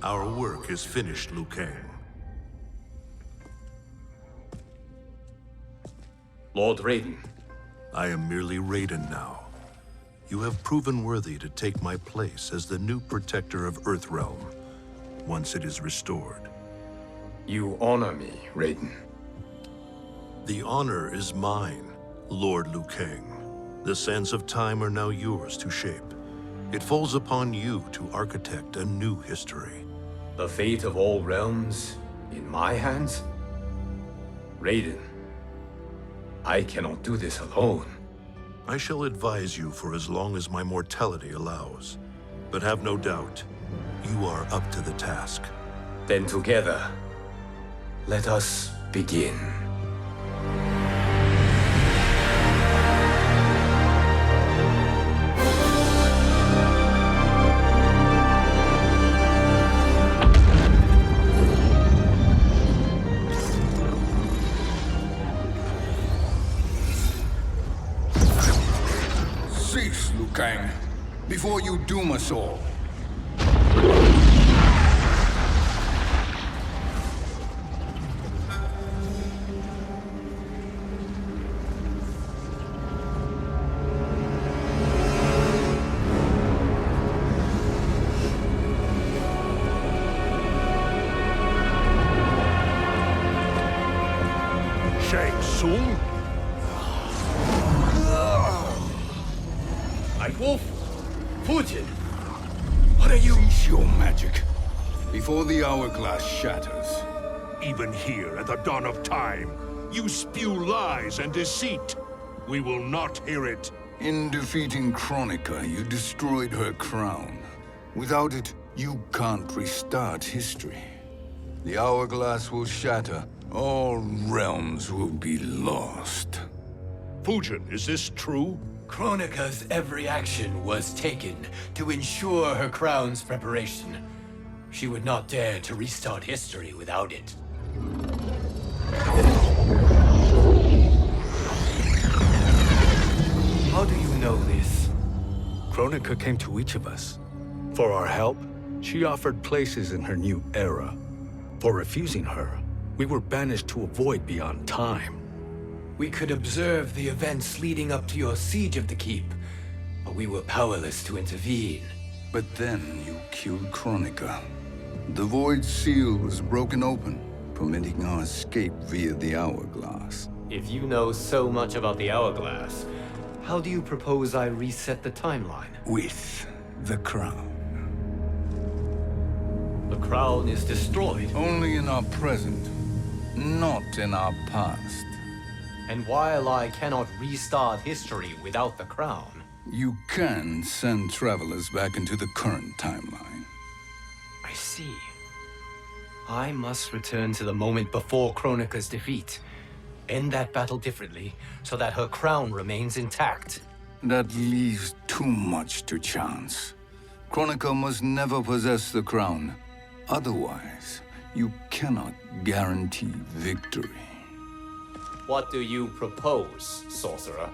Our work is finished, Liu Kang. Lord Raiden, I am merely Raiden now. You have proven worthy to take my place as the new protector of Earthrealm, once it is restored. you honor me, Raiden. The honor is mine, Lord Liu Kang. The sands of time are now yours to shape. It falls upon you to architect a new history. The fate of all realms in my hands? Raiden, I cannot do this alone. I shall advise you for as long as my mortality allows. But have no doubt, you are up to the task. Then together, let us begin. Cease, Liu Kang, before you doom us all. Shang Tsung? Nightwolf? Fujin? What are you? Cease your magic, before the hourglass shatters. Even here at the dawn of time, you spew lies and deceit. We will not hear it. In defeating Kronika, you destroyed her crown. Without it, you can't restart history. The hourglass will shatter. All realms will be lost. Fujin, is this true? Kronika's every action was taken to ensure her crown's preparation. She would not dare to restart history without it. How do you know this? Kronika came to each of us. For our help, she offered places in her new era. For refusing her, we were banished to a void beyond time. We could observe the events leading up to your siege of the keep, but we were powerless to intervene. But then you killed Kronika. The void seal was broken open, permitting our escape via the hourglass. If you know so much about the hourglass, how do you propose I reset the timeline? With the crown. The crown is destroyed. Only in our present, not in our past. And while I cannot restart history without the crown, You can send travelers back into the current timeline. I see. I must return to the moment before Kronika's defeat. End that battle differently, so that her crown remains intact. That leaves too much to chance. Kronika must never possess the crown. Otherwise, you cannot guarantee victory. What do you propose, sorcerer?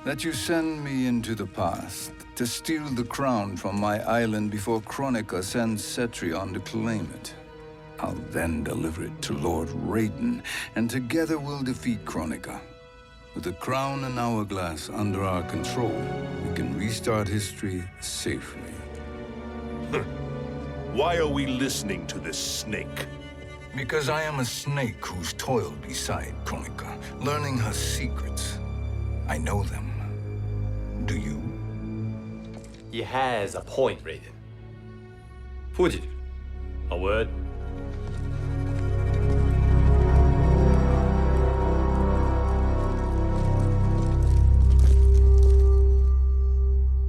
That you send me into the past to steal the crown from my island before Kronika sends Cetrion to claim it. I'll then deliver it to Lord Raiden, and together we'll defeat Kronika. With the crown and hourglass under our control, we can restart history safely. Why are we listening to this snake? Because I am a snake who's toiled beside Kronika, learning her secrets. I know them. Do you? He has a point, Raiden. Fujin, a word?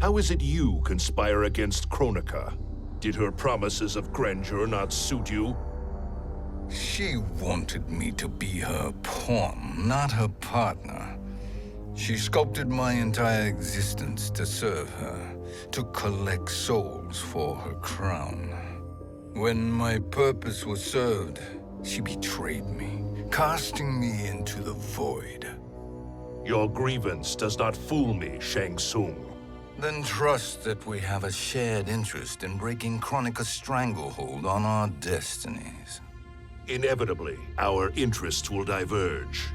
How is it you conspire against Kronika? Did her promises of grandeur not suit you? She wanted me to be her pawn, not her partner. She sculpted my entire existence to serve her, to collect souls for her crown. When my purpose was served, she betrayed me, casting me into the void. Your grievance does not fool me, Shang Tsung. Then trust that we have a shared interest in breaking Kronika's stranglehold on our destinies. Inevitably, our interests will diverge.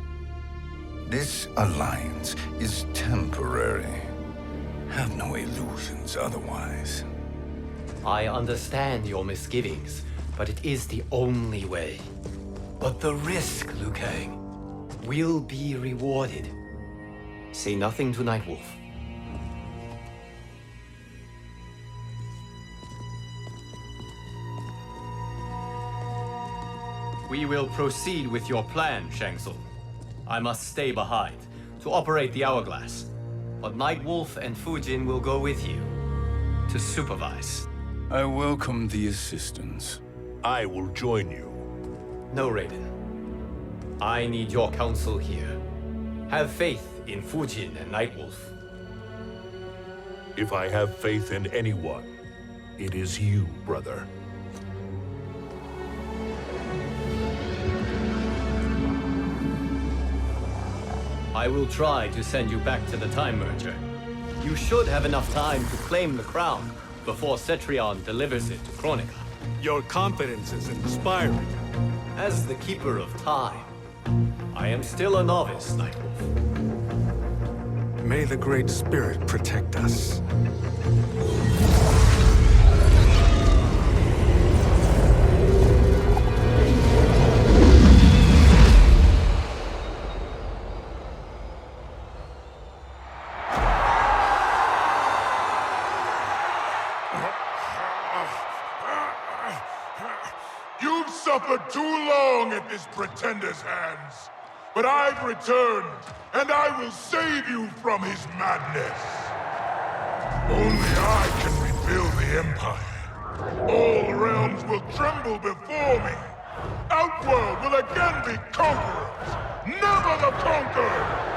This alliance is temporary. Have no illusions otherwise. I understand your misgivings, but it is the only way. But the risk, Liu Kang, will be rewarded. Say nothing to Nightwolf. We will proceed with your plan, Shang Tsung. I must stay behind to operate the Hourglass. But Nightwolf and Fujin will go with you to supervise. I welcome the assistance. I will join you. No, Raiden. I need your counsel here. Have faith in Fujin and Nightwolf. If I have faith in anyone, it is you, brother. I will try to send you back to the Time Merger. You should have enough time to claim the crown before Cetrion delivers it to Kronika. Your confidence is inspiring. As the Keeper of Time, I am still a novice, Nightwolf. May the Great Spirit protect us. You've suffered too long at this pretender's hands. But I've returned, and I will save you from his madness. Only I can rebuild the Empire. All realms will tremble before me. Outworld will again be conquerors, never the conquered!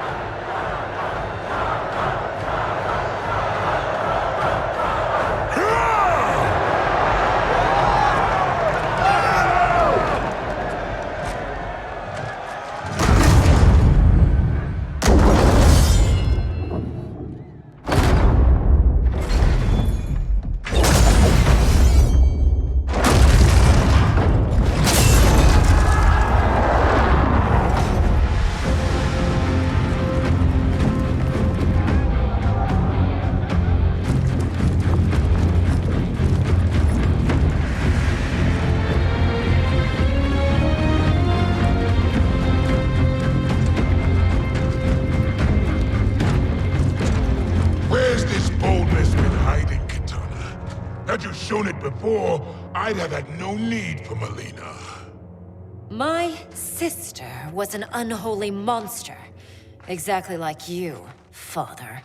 Had you shown it before, I'd have had no need for Melina. My sister was an unholy monster. Exactly like you, father.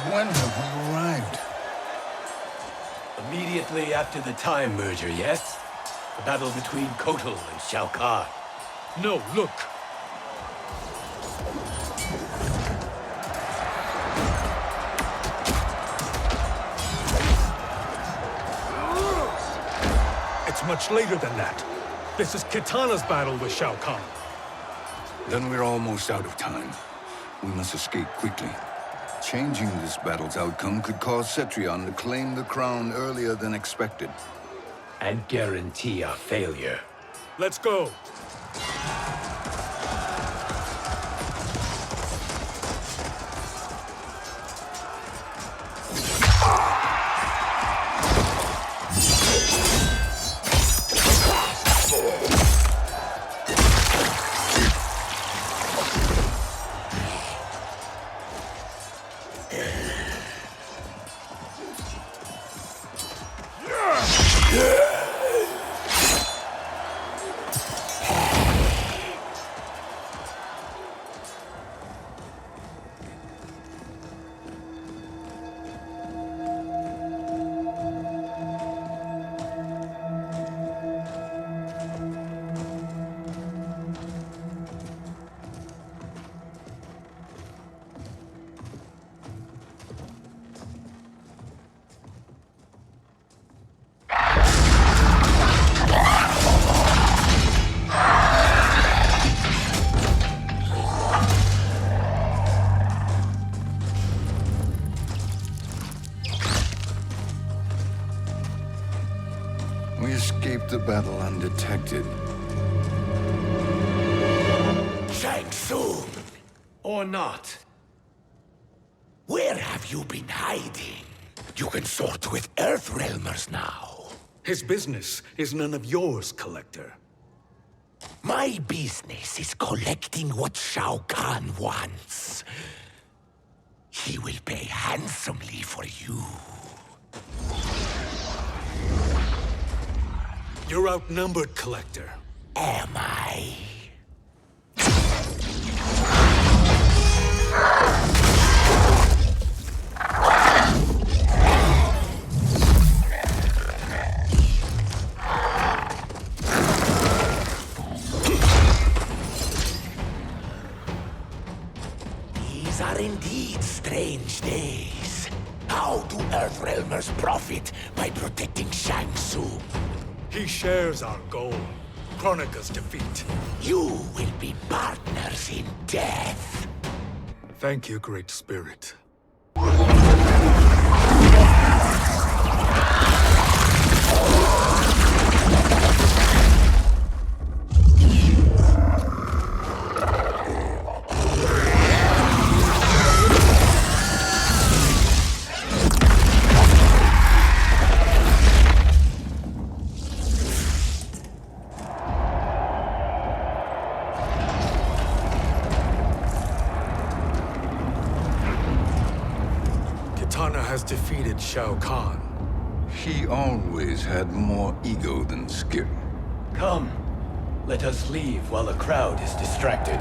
When have we arrived? Immediately after the Time Merger, yes? The battle between Kotal and Shao Kahn. No, look! It's much later than that. This is Kitana's battle with Shao Kahn. Then we're almost out of time. We must escape quickly. Changing this battle's outcome could cause Cetrion to claim the crown earlier than expected. And guarantee our failure. Let's go! We escaped the battle undetected. Shang Tsung! Or not. Where have you been hiding? You can sort with Earthrealmers now. His business is none of yours, Collector. My business is collecting what Shao Kahn wants. He will pay handsomely for you. You're outnumbered, Collector. Am I? These are indeed strange days. How do Earthrealmers profit by protecting Shang Tsung? He shares our goal. Kronika's defeat. You will be partners in death. Thank you, Great Spirit. Kitana has defeated Shao Kahn. He always had more ego than skill. Come, let us leave while the crowd is distracted.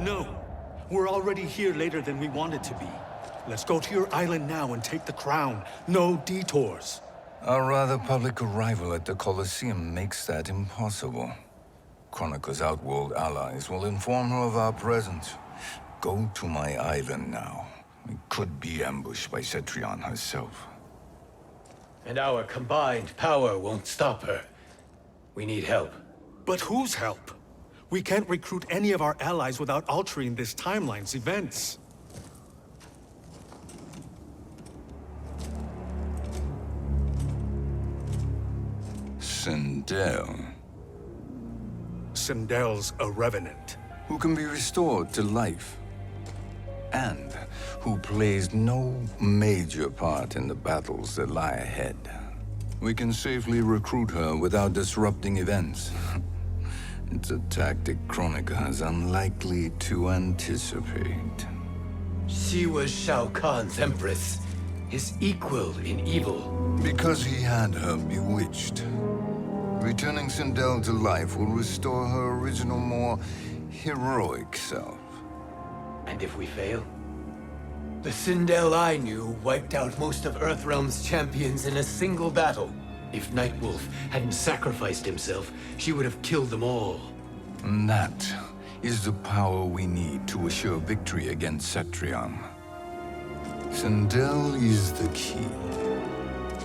No, we're already here later than we wanted to be. Let's go to your island now and take the crown. No detours. Our rather public arrival at the Colosseum makes that impossible. Kronika's outworld allies will inform her of our presence. Go to my island now. We could be ambushed by Cetrion herself. And our combined power won't stop her. We need help. But whose help? We can't recruit any of our allies without altering this timeline's events. Sindel, Sindel's a revenant. who can be restored to life, and who plays no major part in the battles that lie ahead. We can safely recruit her without disrupting events. It's a tactic Kronika is unlikely to anticipate. She was Shao Kahn's empress, his equal in evil. Because he had her bewitched. Returning Sindel to life will restore her original, more heroic self. And if we fail? The Sindel I knew wiped out most of Earthrealm's champions in a single battle. If Nightwolf hadn't sacrificed himself, she would have killed them all. And that is the power we need to assure victory against Cetrion. Sindel is the key.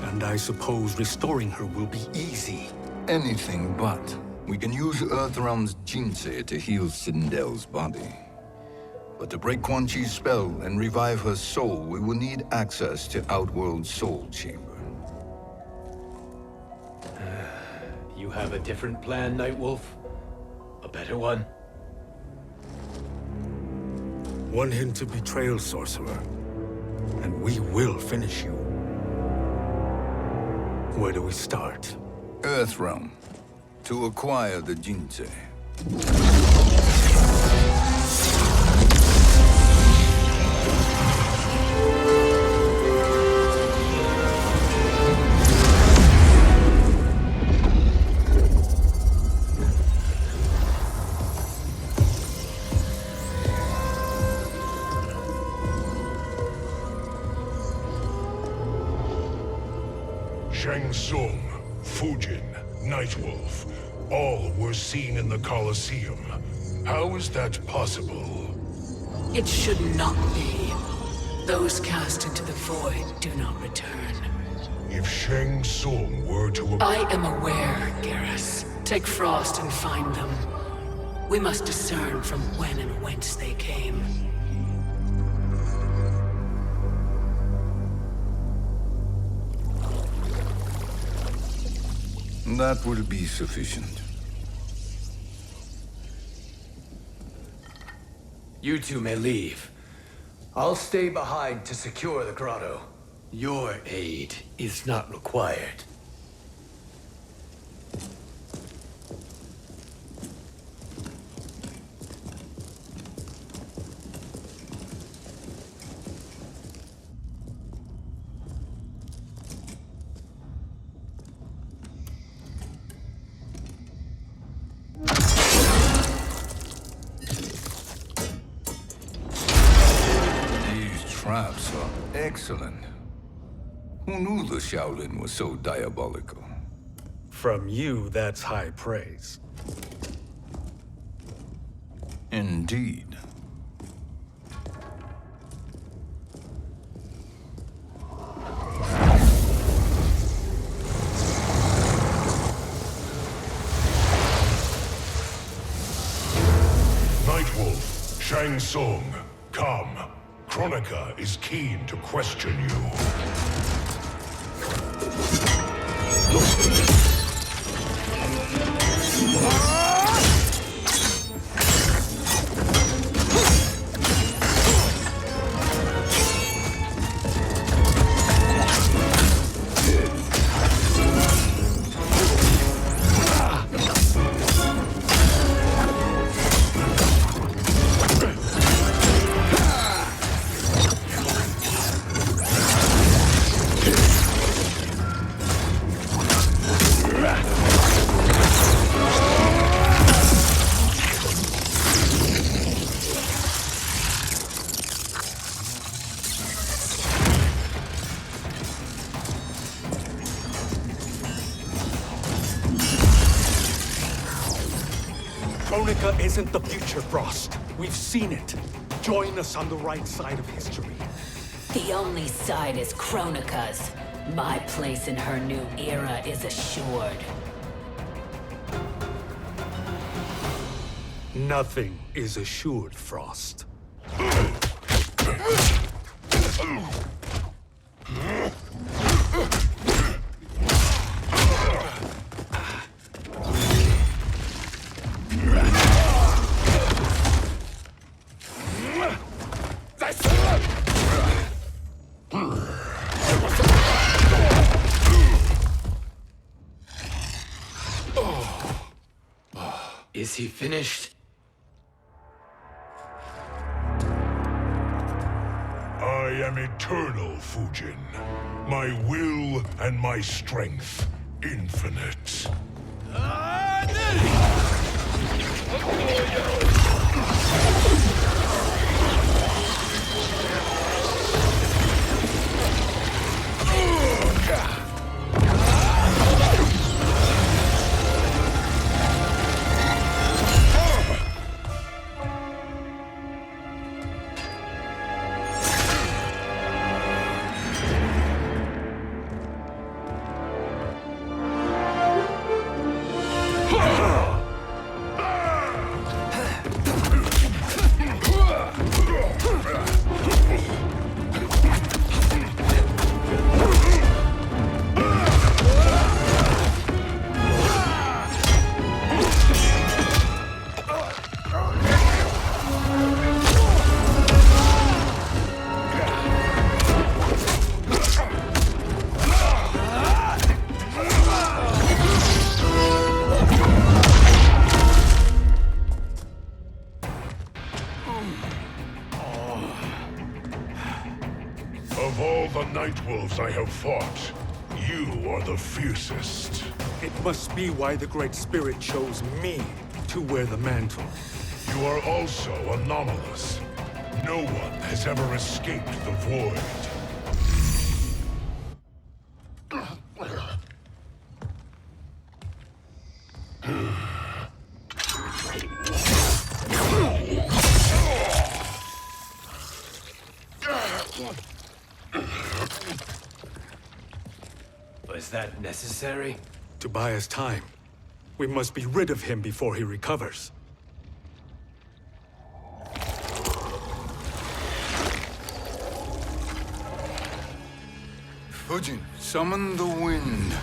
And I suppose restoring her will be easy. Anything but. We can use Earthrealm's Jinsei to heal Sindel's body. But to break Quan Chi's spell and revive her soul, we will need access to Outworld's Soul Chamber. You have a different plan, Nightwolf? A better one? One hint to betrayal, Sorcerer, and we will finish you. Where do we start? Earthrealm. To acquire the Jinsei. Shang Tsung, Fujin, Nightwolf, all were seen in the Colosseum. How is that possible? It should not be. Those cast into the void do not return. If Shang Tsung were to... I am aware, Garrus. Take Frost and find them. We must discern from when and whence they came. That will be sufficient. You two may leave. I'll stay behind to secure the grotto. Your aid is not required. Traps are excellent. Who knew the Shaolin was so diabolical? From you, that's high praise. Indeed. Nightwolf, Shang Tsung, come. Kronika is keen to question you. Kronika isn't the future, Frost. We've seen it. Join us on the right side of history. The only side is Kronika's. My place in her new era is assured. Nothing is assured, Frost. Is he finished? I am eternal, Fujin. My will and my strength, infinite. Of all the Nightwolves I have fought, you are the fiercest. It must be why the Great Spirit chose me to wear the mantle. You are also anomalous. No one has ever escaped the void. Was that necessary? To buy us time. We must be rid of him before he recovers. Fujin, summon the wind.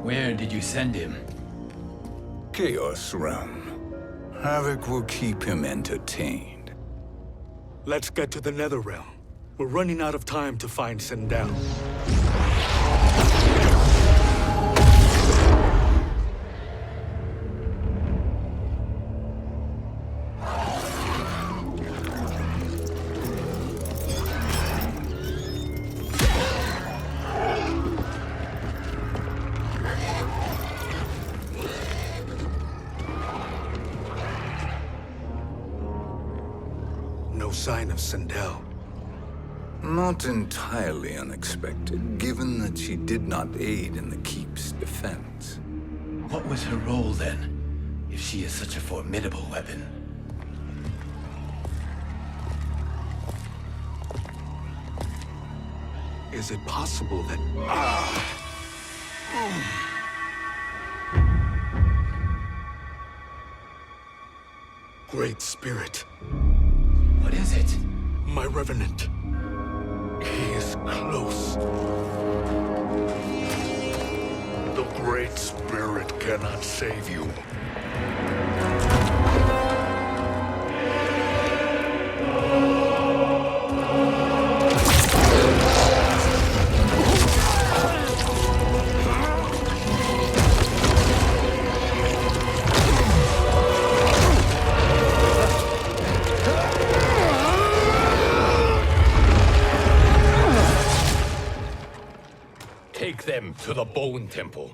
Where did you send him? Chaos Realm. Havoc will keep him entertained. Let's get to the Netherrealm. We're running out of time to find Sindel. No sign of Sindel. Not entirely unexpected, given that she did not aid in the Keep's defense. What was her role then, if she is such a formidable weapon? Is it possible that... Great Spirit. What is it? My Revenant. He is close. The Great Spirit cannot save you. Take them to the Bone Temple.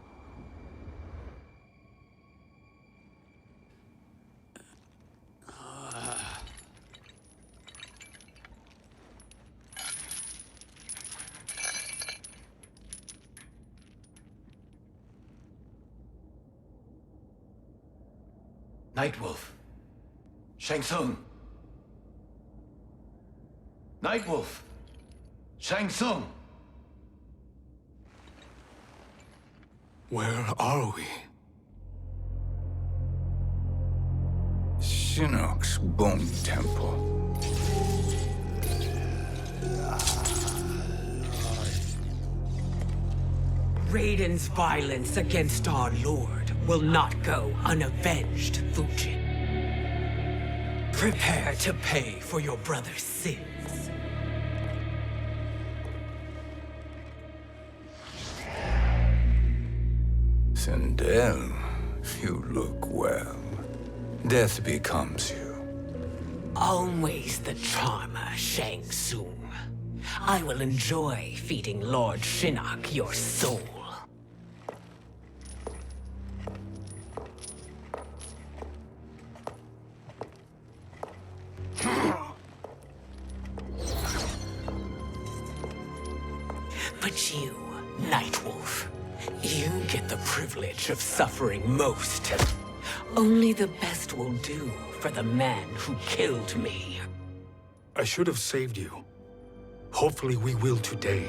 Nightwolf. Shang Tsung. Nightwolf. Shang Tsung. Where are we? Shinnok's Bone Temple. Raiden's violence against our Lord will not go unavenged, Fujin. Prepare to pay for your brother's sins. Sindel, you look well. Death becomes you. Always the charmer, Shang Tsung. I will enjoy feeding Lord Shinnok your soul. But you, Nightwolf, you get the privilege of suffering most. Only the best will do for the man who killed me. I should have saved you. Hopefully we will today.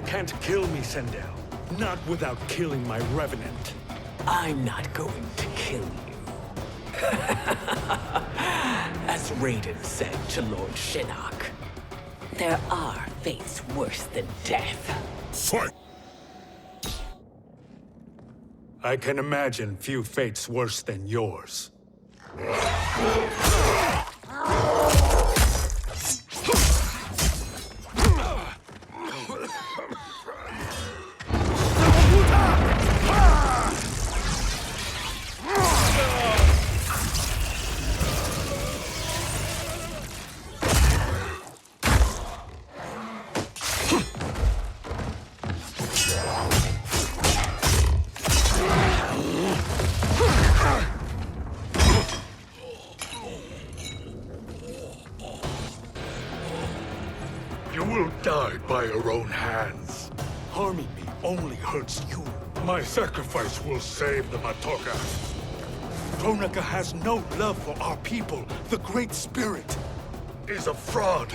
Can't kill me, Sindel. Not without killing my Revenant. I'm not going to kill you. As Raiden said to Lord Shinnok, there are fates worse than death. Fight! I can imagine few fates worse than yours. You will die by your own hands. Harming me only hurts you. My sacrifice will save the Matoka. Kronika has no love for our people. The Great Spirit Is a fraud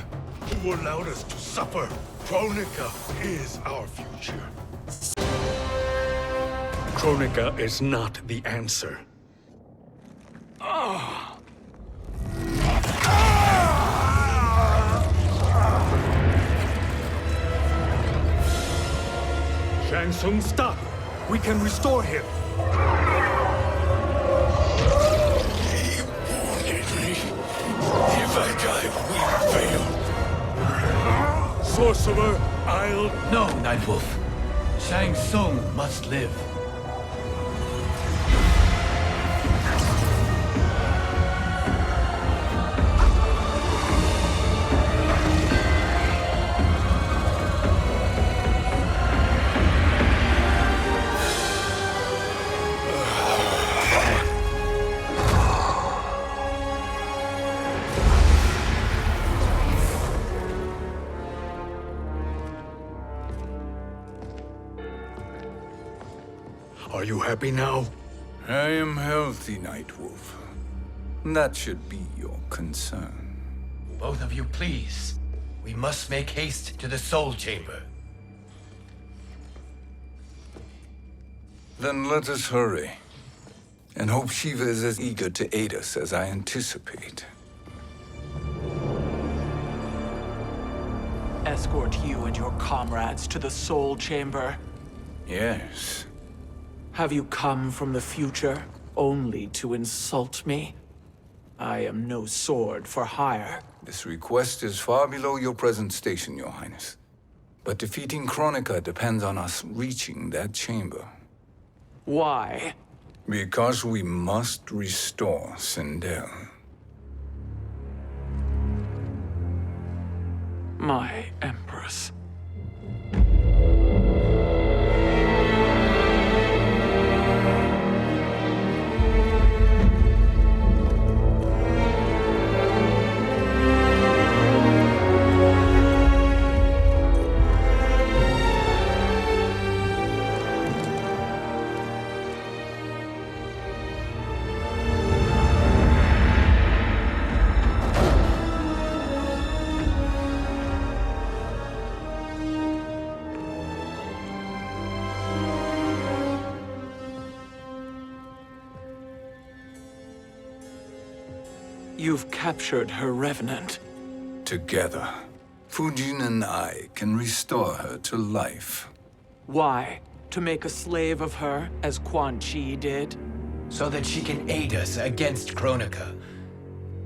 who allowed us to suffer. Kronika is our future. Kronika is not the answer. Shang Tsung, stop! We can restore him! If I die, we fail. Sorcerer, I'll... No, Nightwolf. Shang Tsung must live. Are you happy now? I am healthy, Nightwolf. That should be your concern. Both of you, please. We must make haste to the Soul Chamber. Then let us hurry. And hope Shiva is as eager to aid us as I anticipate. Escort you and your comrades to the Soul Chamber. Yes. Have you come from the future only to insult me? I am no sword for hire. This request is far below your present station, Your Highness. But defeating Kronika depends on us reaching that chamber. Why? Because we must restore Sindel. My Empress. You've captured her revenant. Together, Fujin and I can restore her to life. Why? To make a slave of her, as Quan Chi did? So that she can aid us against Kronika.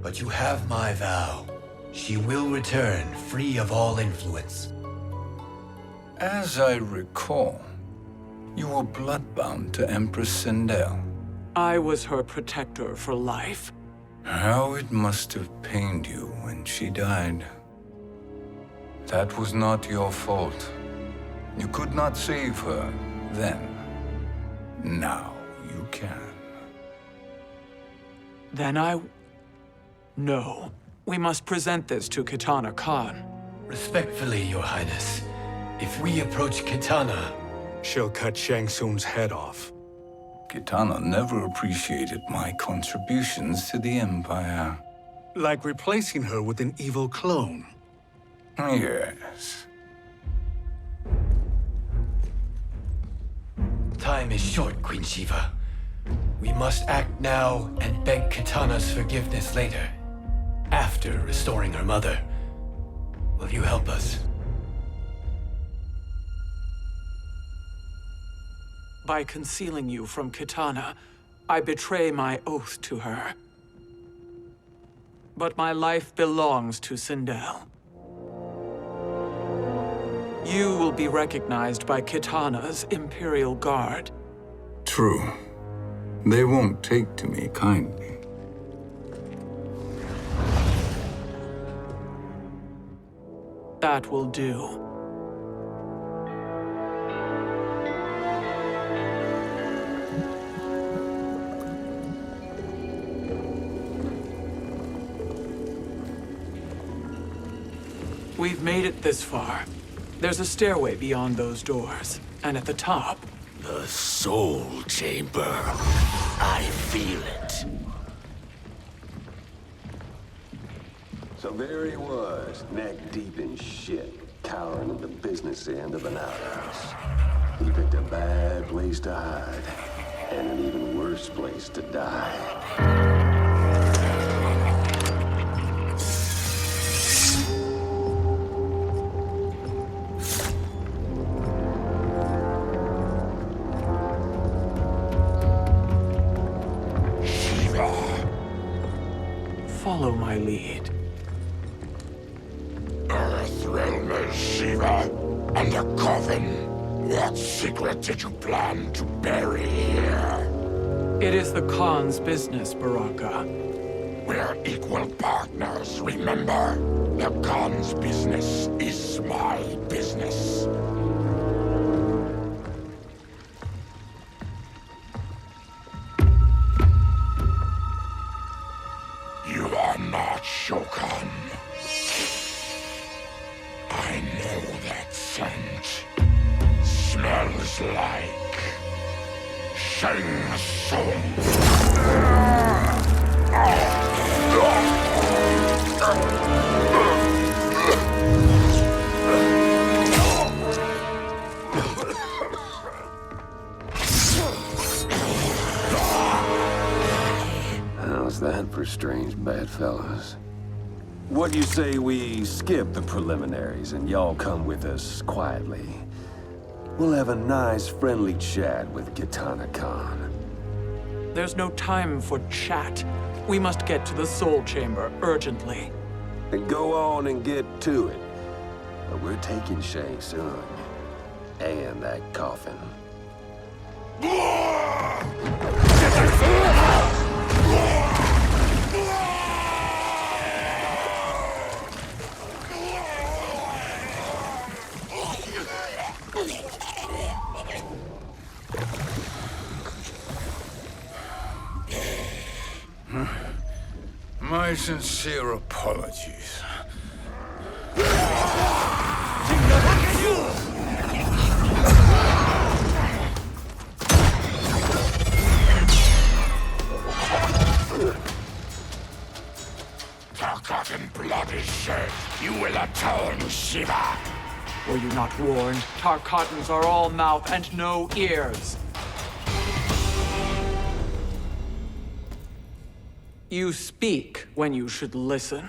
But you have my vow. She will return free of all influence. As I recall, you were bloodbound to Empress Sindel. I was her protector for life. How it must have pained you when she died. That was not your fault. You could not save her then. Now you can. Then No. We must present this to Kitana Khan. Respectfully, Your Highness, if we approach Kitana... She'll cut Shang Tsung's head off. Kitana never appreciated my contributions to the Empire. Like replacing her with an evil clone. Yes. Time is short, Queen Shiva. We must act now and beg Kitana's forgiveness later. After restoring her mother. Will you help us? By concealing you from Kitana, I betray my oath to her. But my life belongs to Sindel. You will be recognized by Kitana's Imperial Guard. True. They won't take to me kindly. That will do. We've made it this far. There's a stairway beyond those doors, and at the top... The Soul Chamber. I feel it. So there he was, neck deep in shit, cowering at the business end of an outhouse. He picked a bad place to hide, and an even worse place to die. Follow my lead. Earthrealmer Shiva, and a coven. What secret did you plan to bury here? It is the Khan's business, Baraka. We're equal partners, remember? The Khan's business is my business. You are not Shokan. I know that scent. Smells like Shang Tsung. How's that for strange bedfellows? What do you say we skip the preliminaries and y'all come with us quietly? We'll have a nice, friendly chat with Kitana Khan. There's no time for chat. We must get to the Soul Chamber urgently. Then go on and get to it. But we're taking Shang Tsung. And that coffin. My sincere apologies. Forgotten blood is shed. You will atone, Shiva. Were you not warned? Tarkatans are all mouth and no ears. You speak when you should listen.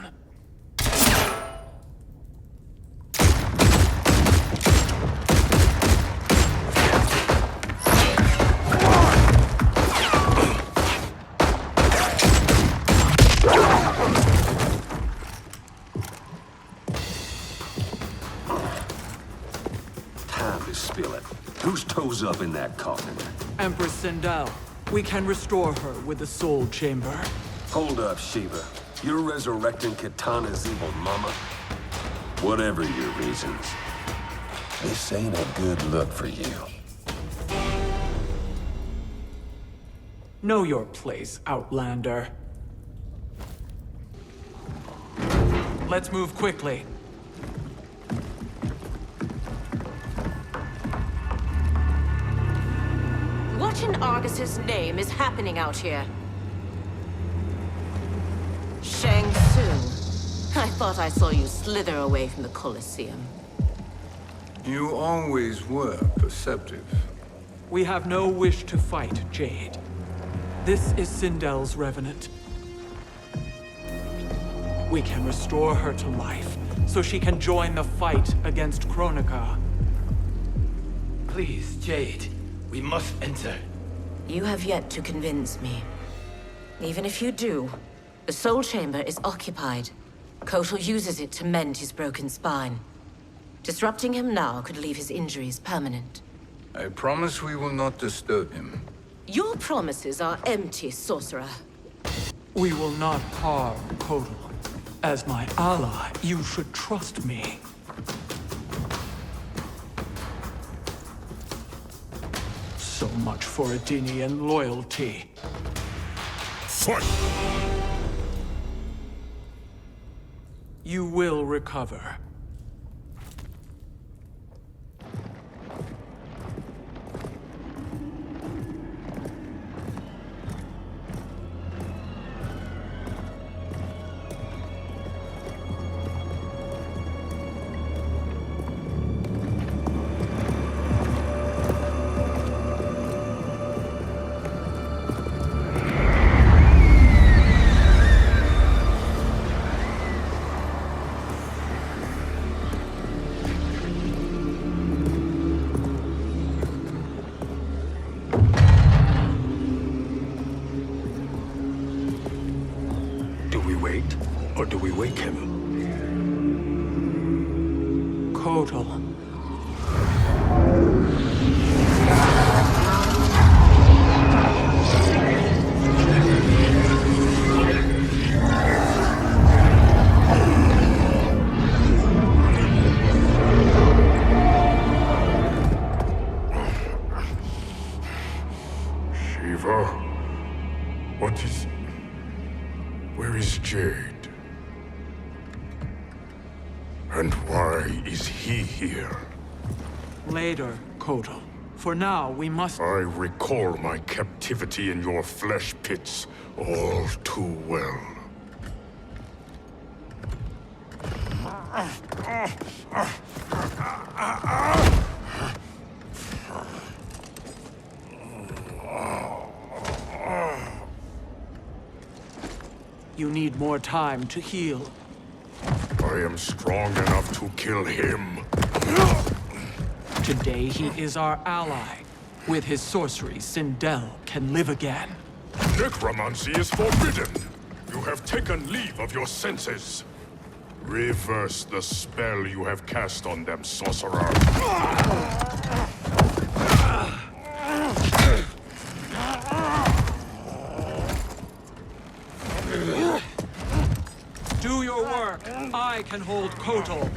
Time to spill it. Whose toes up in that coffin? Empress Sindel, we can restore her with the Soul Chamber. Hold up, Shiva. You're resurrecting Kitana's evil mama? Whatever your reasons, this ain't a good look for you. Know your place, Outlander. Let's move quickly. What in Argus's name is happening out here? Shang Tsung. I thought I saw you slither away from the Colosseum. You always were perceptive. We have no wish to fight, Jade. This is Sindel's revenant. We can restore her to life, so she can join the fight against Kronika. Please, Jade. We must enter. You have yet to convince me. Even if you do, the Soul Chamber is occupied. Kotal uses it to mend his broken spine. Disrupting him now could leave his injuries permanent. I promise we will not disturb him. Your promises are empty, sorcerer. We will not harm Kotal. As my ally, you should trust me. So much for Adenian loyalty. Fight! You will recover. Or do we wake him? Kotal. Shiva? What is... Where is Jade? And why is he here? Later, Kotal. For now, we must... I recall my captivity in your flesh pits all too well. You need more time to heal. I am strong enough to kill him. Today he is our ally. With his sorcery, Sindel can live again. Necromancy is forbidden. You have taken leave of your senses. Reverse the spell you have cast on them, sorcerer. Do your work. I can hold Kotal.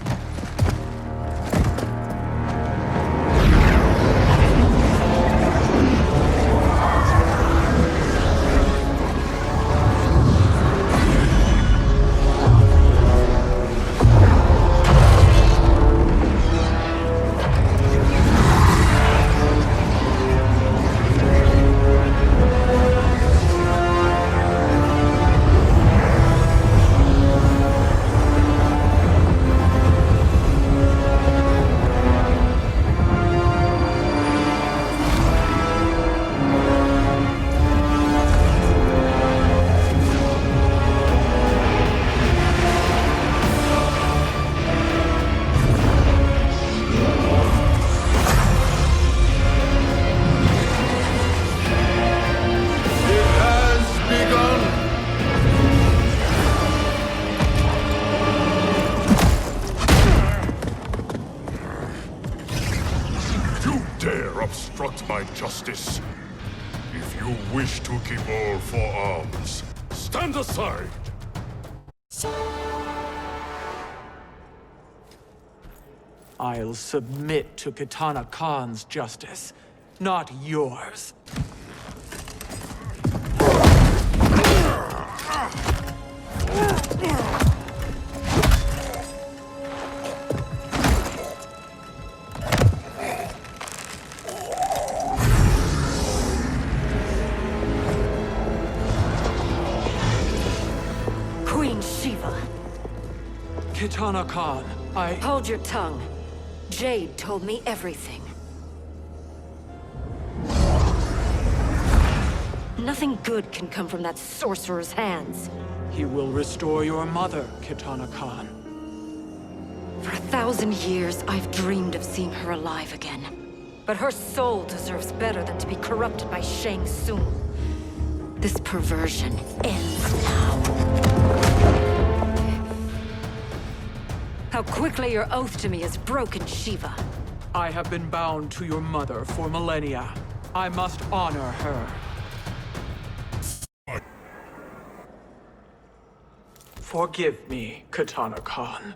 Obstruct my justice. If you wish to keep all for arms, stand aside! I'll submit to Kitana Khan's justice, not yours. Queen Shiva. Kitana Khan, Hold your tongue. Jade told me everything. Nothing good can come from that sorcerer's hands. He will restore your mother, Kitana Khan. For 1,000 years, I've dreamed of seeing her alive again. But her soul deserves better than to be corrupted by Shang Tsung. This perversion ends now. How quickly your oath to me is broken, Shiva. I have been bound to your mother for millennia. I must honor her. Forgive me, Kitana Khan.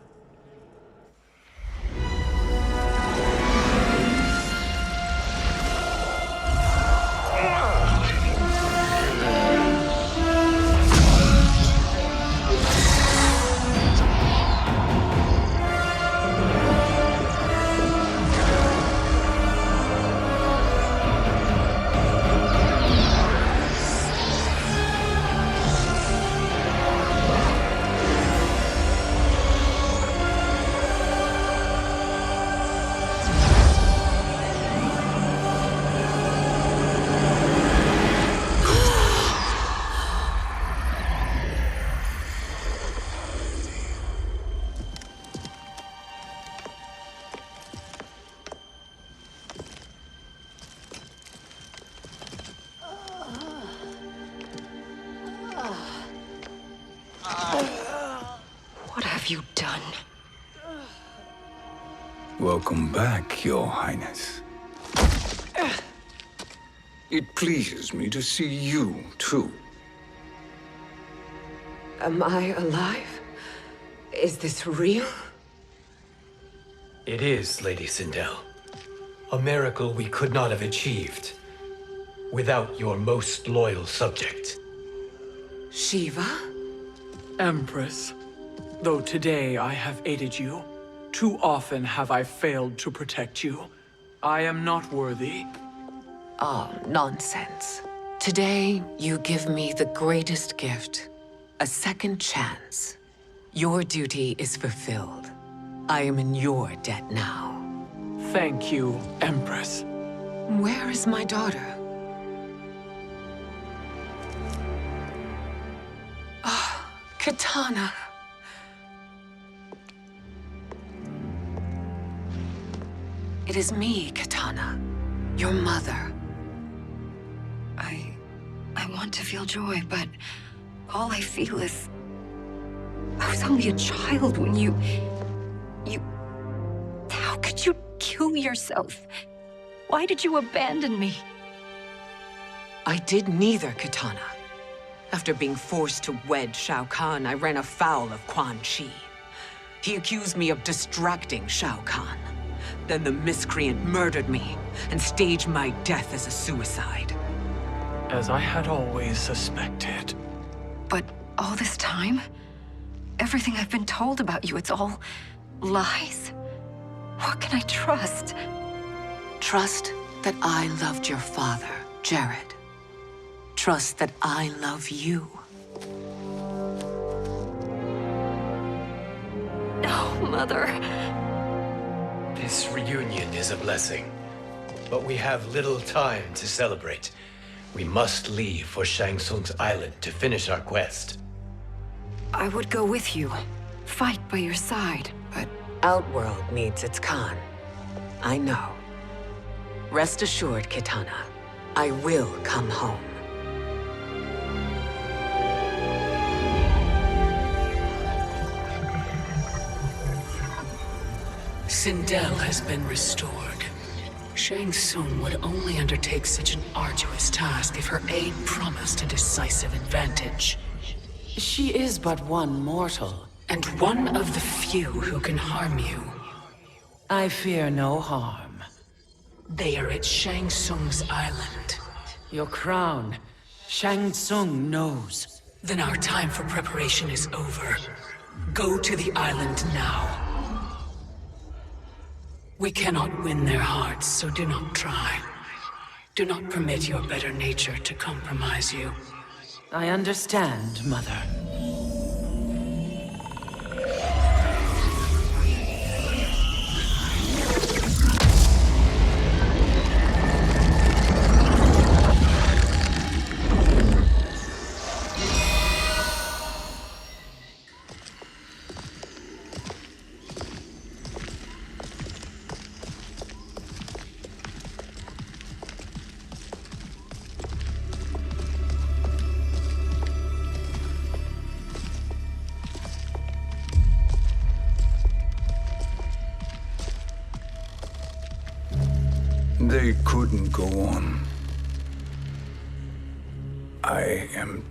you done? Welcome back, Your Highness. It pleases me to see you, too. Am I alive? Is this real? It is, Lady Sindel. A miracle we could not have achieved without your most loyal subject. Shiva? Empress, though today I have aided you, too often have I failed to protect you. I am not worthy. Oh, nonsense. Today, you give me the greatest gift. A second chance. Your duty is fulfilled. I am in your debt now. Thank you, Empress. Where is my daughter? Ah, Katana. It is me, Katana. Your mother. I want to feel joy, but all I feel is... I was only a child when you... How could you kill yourself? Why did you abandon me? I did neither, Katana. After being forced to wed Shao Kahn, I ran afoul of Quan Chi. He accused me of distracting Shao Kahn. Then the miscreant murdered me and staged my death as a suicide. As I had always suspected. But all this time? Everything I've been told about you, it's all lies? What can I trust? Trust that I loved your father, Jared. Trust that I love you. No, Mother. This reunion is a blessing, but we have little time to celebrate. We must leave for Shang Tsung's island to finish our quest. I would go with you. Fight by your side, but... Outworld needs its Khan. I know. Rest assured, Kitana. I will come home. Sindel has been restored. Shang Tsung would only undertake such an arduous task if her aid promised a decisive advantage. She is but one mortal, and one of the few who can harm you. I fear no harm. They are at Shang Tsung's island. Your crown, Shang Tsung knows. Then our time for preparation is over. Go to the island now. We cannot win their hearts, so do not try. Do not permit your better nature to compromise you. I understand, Mother. They couldn't go on. I am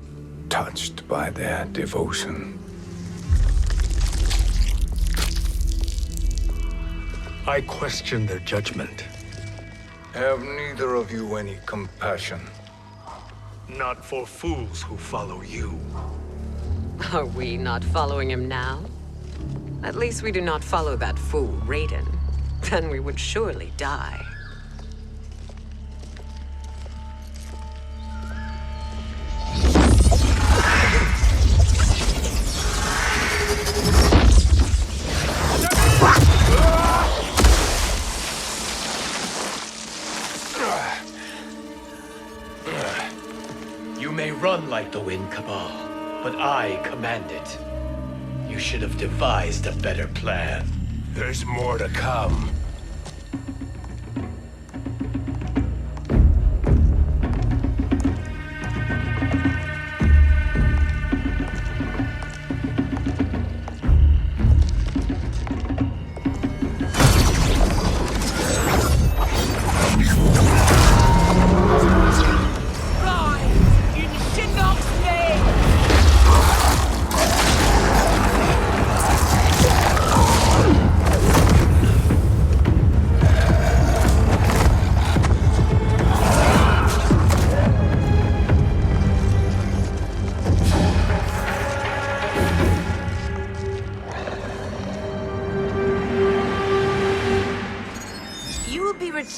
touched by their devotion. I question their judgment. Have neither of you any compassion? Not for fools who follow you. Are we not following him now? At least we do not follow that fool, Raiden. Then we would surely die. You may run like the wind, Cabal, but I command it. You should have devised a better plan. There's more to come.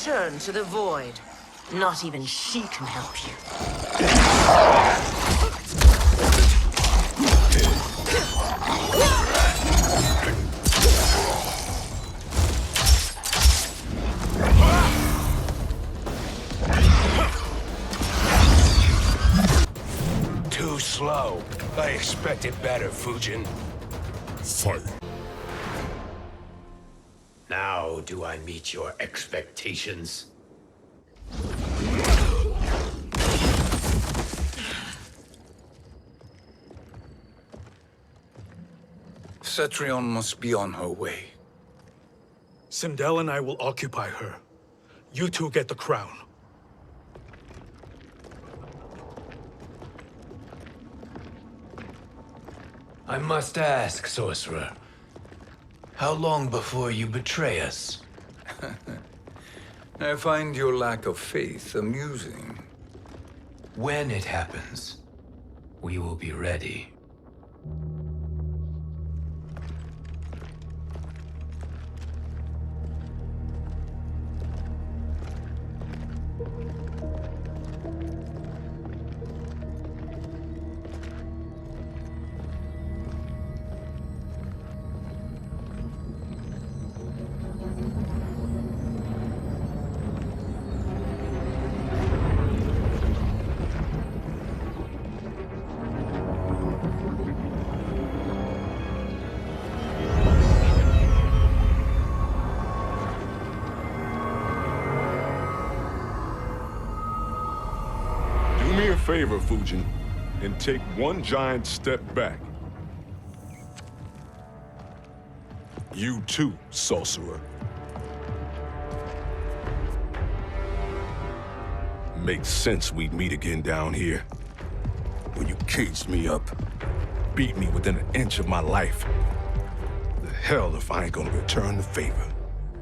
return to the void. Not even she can help you. Too slow. I expected better, Fujin. Fight. Now do I meet your expectations? Cetrion must be on her way. Sindel and I will occupy her. You two get the crown. I must ask, sorcerer. How long before you betray us? I find your lack of faith amusing. When it happens, we will be ready. Do me a favor, Fujin, and take one giant step back. You too, sorcerer. Makes sense we'd meet again down here. When you caged me up, beat me within an inch of my life. The hell if I ain't gonna return the favor.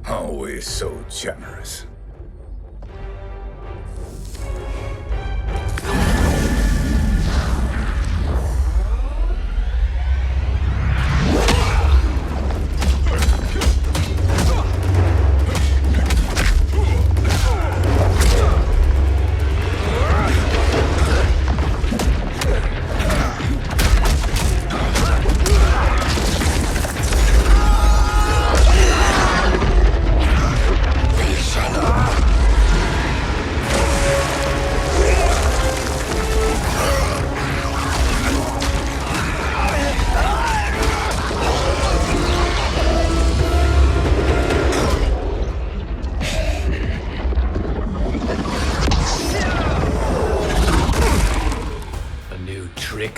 Always so generous.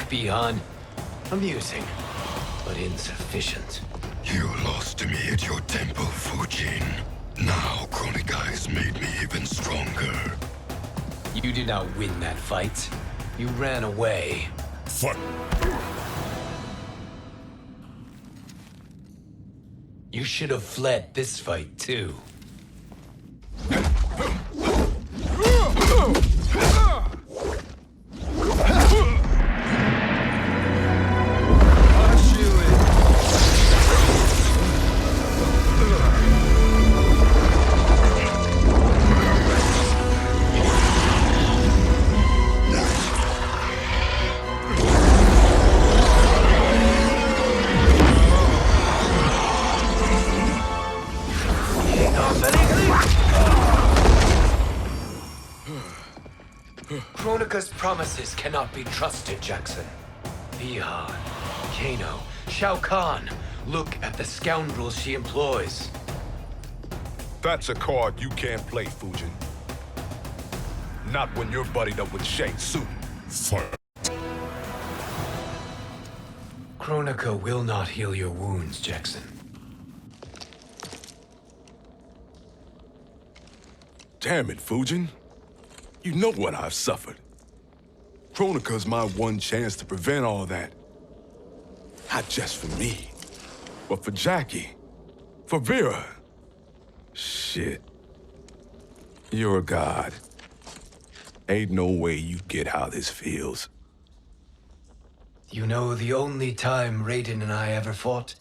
Beyond amusing, but insufficient. You lost to me at your temple, Fujin. Now Kronika has made me even stronger. You did not win that fight. You ran away. Fuck. You should have fled this fight, too. Kronika's promises cannot be trusted, Jackson. Bihan, Kano, Shao Kahn. Look at the scoundrels she employs. That's a card you can't play, Fujin. Not when you're buddied up with Shang Tsung. Fuck. Kronika will not heal your wounds, Jackson. Damn it, Fujin. You know what I've suffered. Kronika's my one chance to prevent all that. Not just for me, but for Jackie, for Vera. Shit. You're a god. Ain't no way you get how this feels. You know the only time Raiden and I ever fought?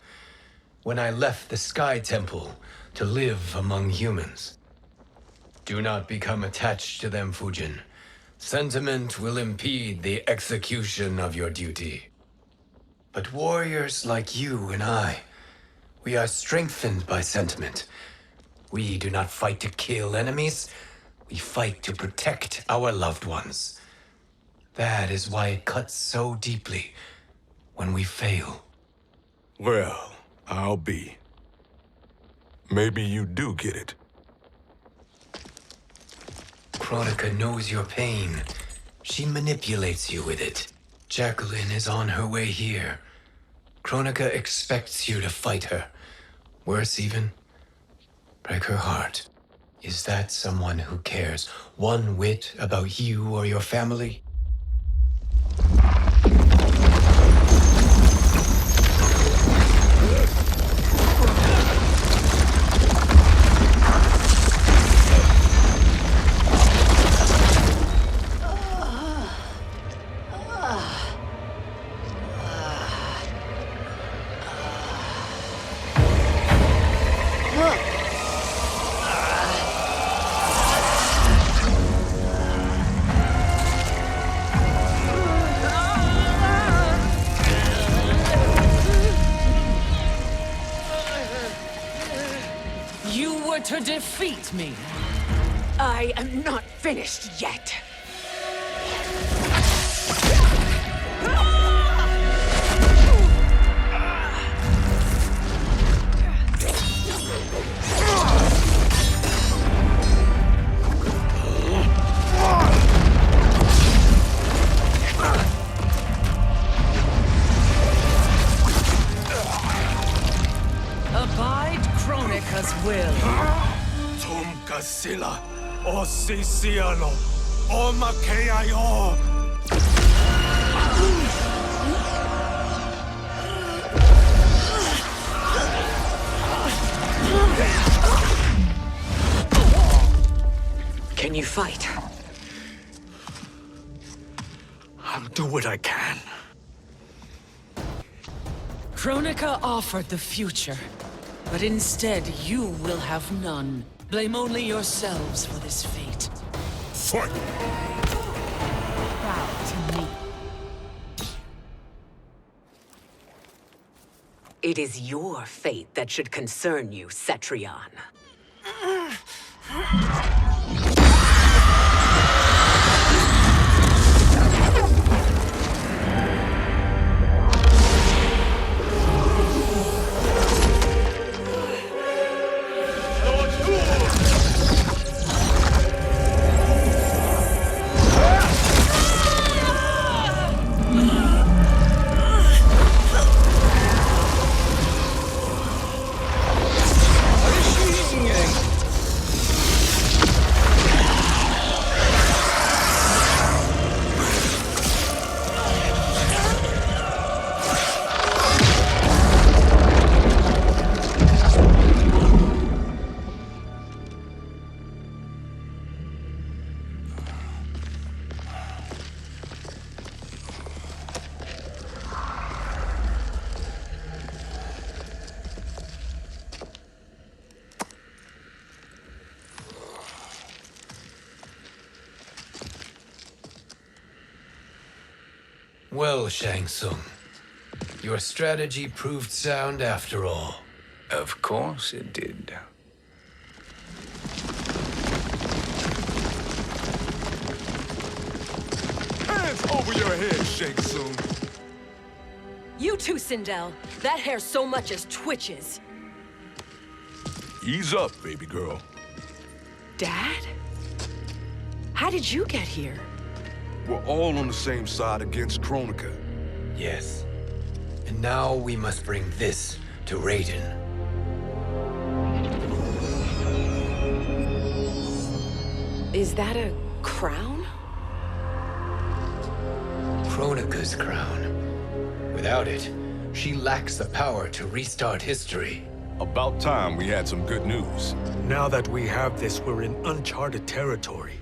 When I left the Sky Temple to live among humans. Do not become attached to them, Fujin. Sentiment will impede the execution of your duty. But warriors like you and I, we are strengthened by sentiment. We do not fight to kill enemies. We fight to protect our loved ones. That is why it cuts so deeply when we fail. Well, I'll be. Maybe you do get it. Kronika knows your pain. She manipulates you with it. Jacqueline is on her way here. Kronika expects you to fight her. Worse even, break her heart. Is that someone who cares one whit about you or your family? To defeat me. I am not finished yet. Abide Kronika's will. Sila, o Siciano, o Makeayo. Can you fight? I'll do what I can. Kronika offered the future, but instead you will have none. Blame only yourselves for this fate. Fight! Bow to me. It is your fate that should concern you, Cetrion. Well, Shang Tsung, your strategy proved sound after all. Of course it did. Hands over your head, Shang Tsung. You too, Sindel. That hair so much as twitches. Ease up, baby girl. Dad? How did you get here? We're all on the same side against Kronika. Yes. And now we must bring this to Raiden. Is that a crown? Kronika's crown. Without it, she lacks the power to restart history. About time we had some good news. Now that we have this, we're in uncharted territory.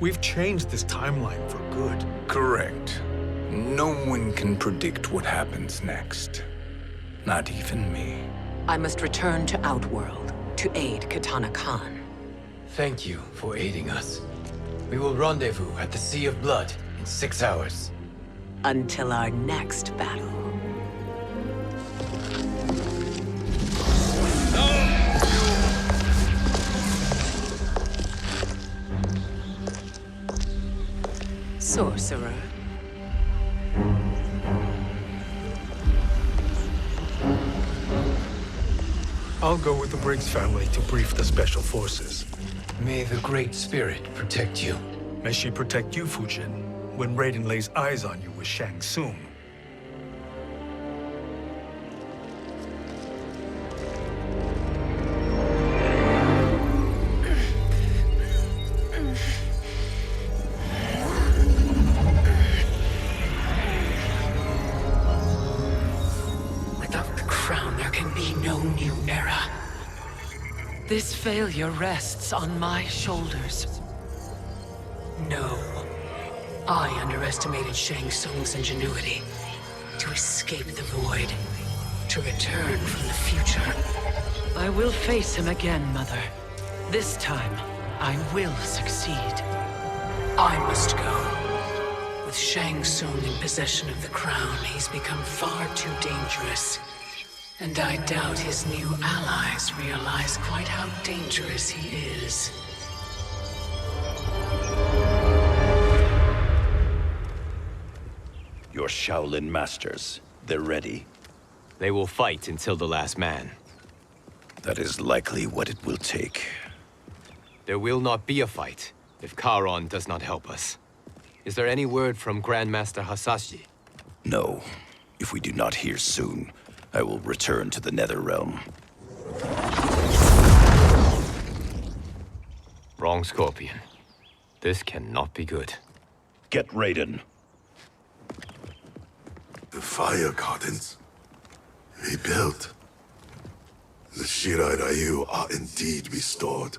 We've changed this timeline for good. Correct. No one can predict what happens next. Not even me. I must return to Outworld to aid Kitana Khan. Thank you for aiding us. We will rendezvous at the Sea of Blood in 6 hours. Until our next battle. Sorcerer. I'll go with the Briggs family to brief the Special Forces. May the Great Spirit protect you. May she protect you, Fujin, when Raiden lays eyes on you with Shang Tsung. Without the crown, there can be no new era. This failure rests on my shoulders. No. I underestimated Shang Tsung's ingenuity. To escape the void. To return from the future. I will face him again, Mother. This time, I will succeed. I must go. With Shang Tsung in possession of the crown, he's become far too dangerous. And I doubt his new allies realize quite how dangerous he is. Your Shaolin masters, they're ready. They will fight until the last man. That is likely what it will take. There will not be a fight if Charon does not help us. Is there any word from Grandmaster Hasashi? No. If we do not hear soon, I will return to the Netherrealm. Wrong, Scorpion. This cannot be good. Get Raiden. The fire gardens. Rebuilt. The Shirai Ryu are indeed restored.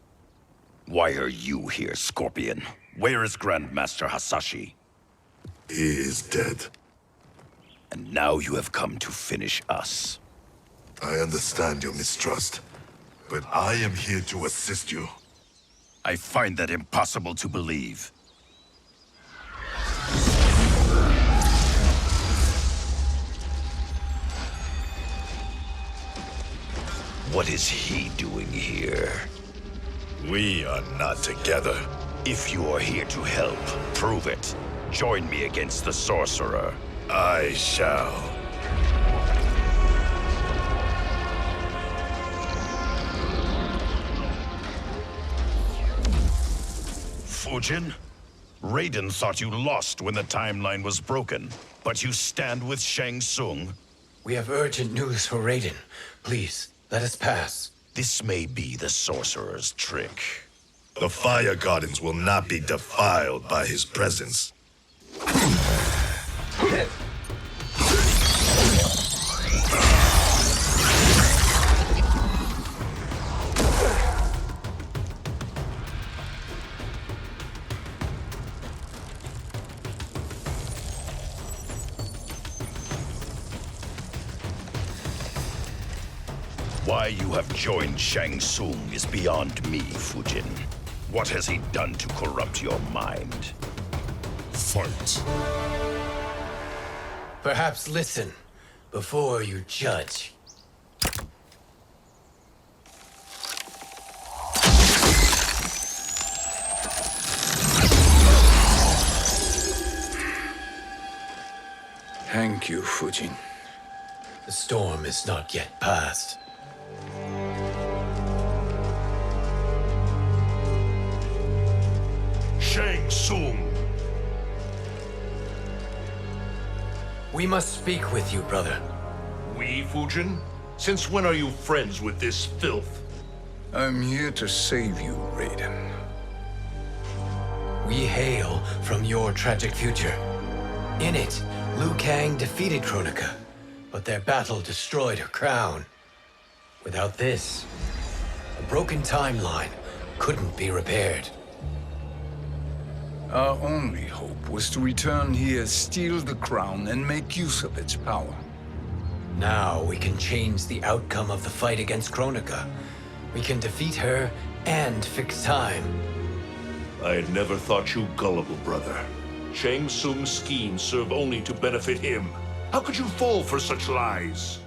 Why are you here, Scorpion? Where is Grandmaster Hasashi? He is dead. And now you have come to finish us. I understand your mistrust, but I am here to assist you. I find that impossible to believe. What is he doing here? We are not together. If you are here to help, prove it. Join me against the Sorcerer. I shall. Fujin? Raiden thought you lost when the timeline was broken, but you stand with Shang Tsung? We have urgent news for Raiden. Please, let us pass. This may be the Sorcerer's trick. The fire gardens will not be defiled by his presence. Why you have joined Shang Tsung is beyond me, Fujin. What has he done to corrupt your mind? Fight. Perhaps listen before you judge. Thank you, Fujin. The storm is not yet past. Shang Tsung! We must speak with you, brother. We, Fujin? Since when are you friends with this filth? I'm here to save you, Raiden. We hail from your tragic future. In it, Liu Kang defeated Kronika, but their battle destroyed her crown. Without this, a broken timeline couldn't be repaired. Our only hope was to return here, steal the crown, and make use of its power. Now we can change the outcome of the fight against Kronika. We can defeat her and fix time. I had never thought you gullible, brother. Shang Tsung's schemes serve only to benefit him. How could you fall for such lies?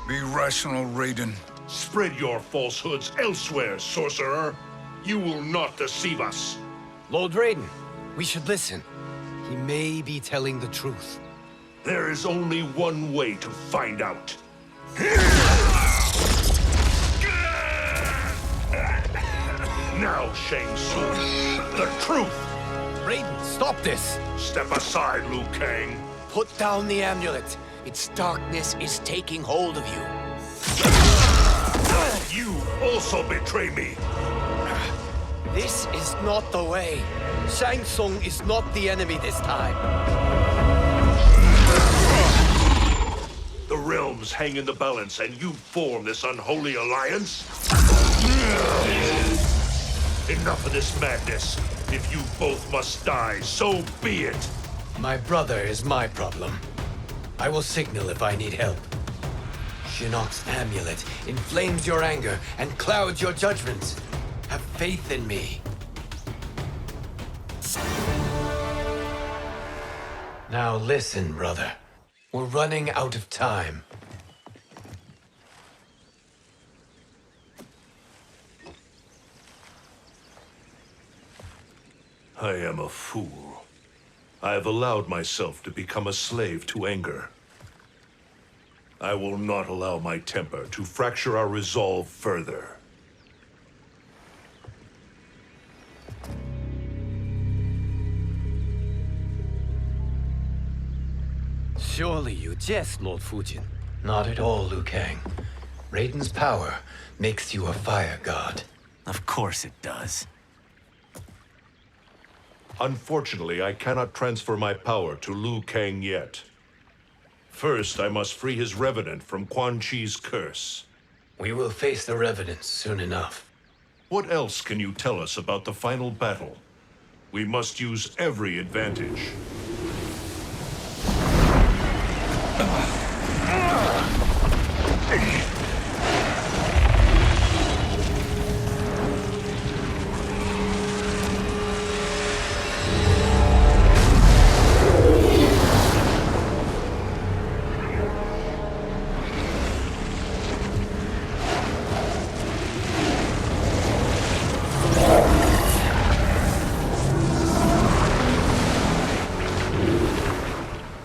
Be rational, Raiden. Spread your falsehoods elsewhere, sorcerer. You will not deceive us. Lord Raiden, we should listen. He may be telling the truth. There is only one way to find out. Now, Shang Tsung, the truth! Raiden, stop this! Step aside, Liu Kang. Put down the amulet. Its darkness is taking hold of you. You also betray me. This is not the way. Shang Tsung is not the enemy this time. The realms hang in the balance, and you form this unholy alliance? Enough of this madness. If you both must die, so be it. My brother is my problem. I will signal if I need help. Shinnok's amulet inflames your anger and clouds your judgments. Have faith in me. Now listen, brother. We're running out of time. I am a fool. I have allowed myself to become a slave to anger. I will not allow my temper to fracture our resolve further. Surely you jest, Lord Fujin. Not at all, Liu Kang. Raiden's power makes you a fire god. Of course it does. Unfortunately, I cannot transfer my power to Liu Kang yet. First, I must free his Revenant from Quan Chi's curse. We will face the Revenants soon enough. What else can you tell us about the final battle? We must use every advantage.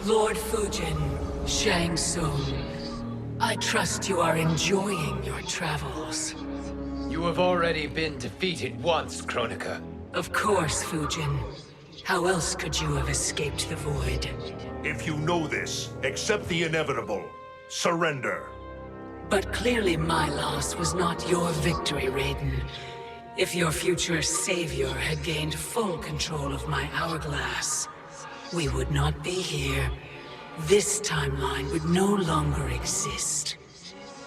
Lord Fujin, Shang Tsung, I trust you are enjoying your travels. You have already been defeated once, Kronika. Of course, Fujin. How else could you have escaped the void? If you know this, accept the inevitable. Surrender. But clearly my loss was not your victory, Raiden. If your future savior had gained full control of my hourglass, we would not be here. This timeline would no longer exist.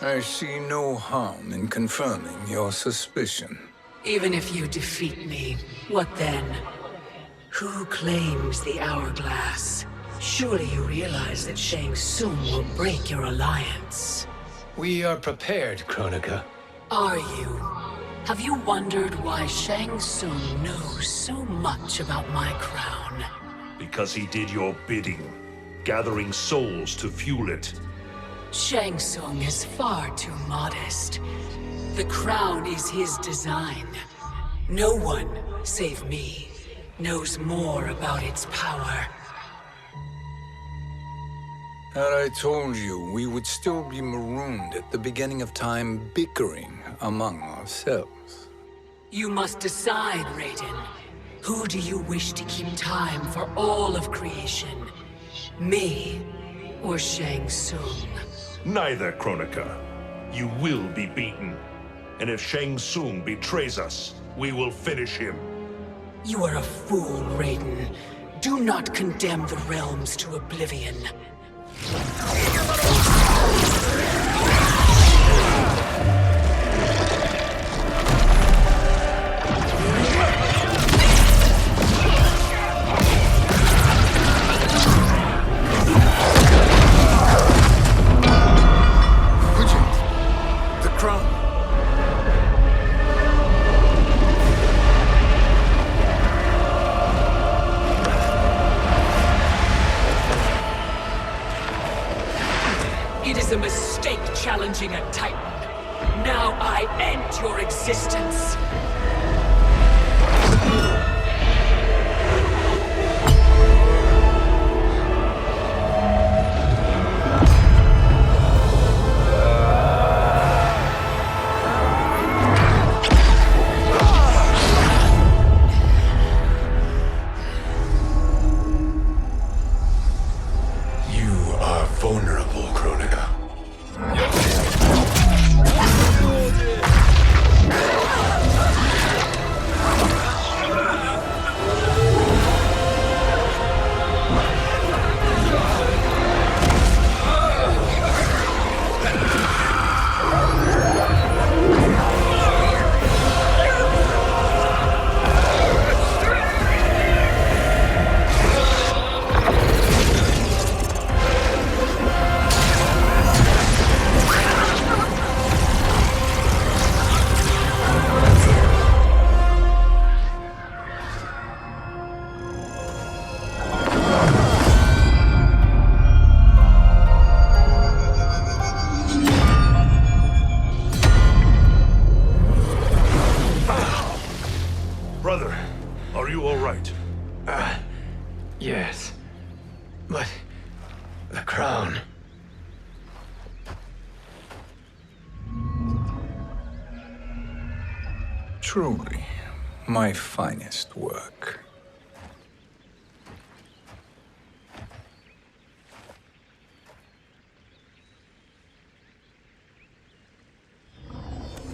I see no harm in confirming your suspicion. Even if you defeat me, what then? Who claims the hourglass? Surely you realize that Shang Tsung will break your alliance. We are prepared, Kronika. Are you? Have you wondered why Shang Tsung knows so much about my crown? Because he did your bidding, gathering souls to fuel it. Shang Tsung is far too modest. The crown is his design. No one, save me, knows more about its power. Had I told you, we would still be marooned at the beginning of time, bickering among ourselves. You must decide, Raiden. Who do you wish to keep time for all of creation? Me or Shang Tsung? Neither, Kronika. You will be beaten. And if Shang Tsung betrays us, we will finish him. You are a fool, Raiden. Do not condemn the realms to oblivion. The crown. avenging a Titan. Now I end your existence. Vulnerable, Kronika. Brother, are you all right? Yes. But the crown. Truly, my finest work.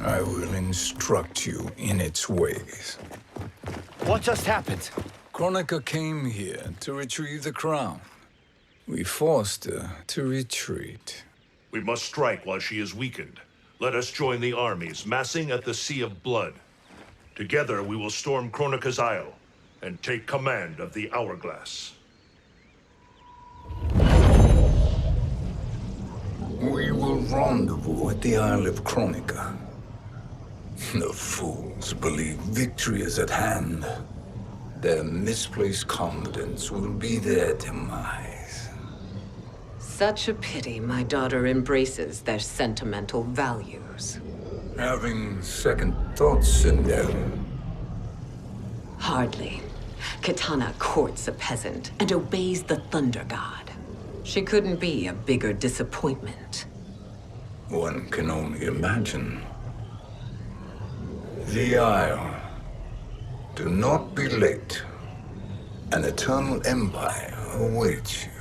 I will instruct you in its ways. What just happened? Kronika came here to retrieve the crown. We forced her to retreat. We must strike while she is weakened. Let us join the armies massing at the Sea of Blood. Together we will storm Kronika's Isle and take command of the Hourglass. We will rendezvous at the Isle of Kronika. The fools believe victory is at hand. Their misplaced confidence will be their demise. Such a pity my daughter embraces their sentimental values. Having second thoughts in them. Hardly. Kitana courts a peasant and obeys the Thunder God. She couldn't be a bigger disappointment. One can only imagine. The Isle. Do not be late. An eternal empire awaits you.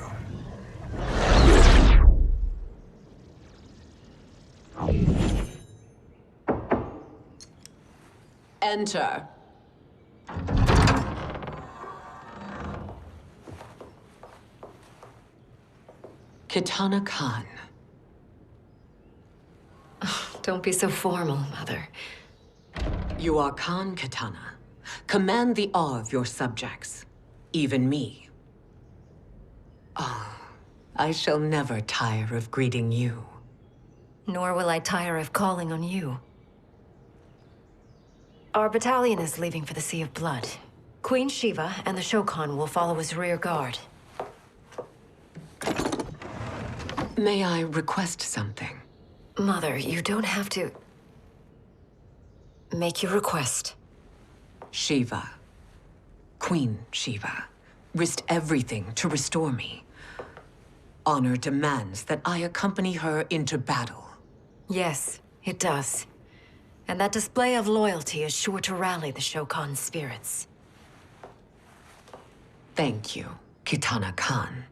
Enter. Kitana Khan. Don't be so formal, Mother. You are Khan Kitana. Command the awe of your subjects, even me. Oh, I shall never tire of greeting you. Nor will I tire of calling on you. Our battalion is leaving for the Sea of Blood. Queen Shiva and the Shokan will follow as rear guard. May I request something? Mother, you don't have to... Make your request. Shiva, Queen Shiva, risked everything to restore me. Honor demands that I accompany her into battle. Yes, it does. And that display of loyalty is sure to rally the Shokan's spirits. Thank you, Kitana Khan.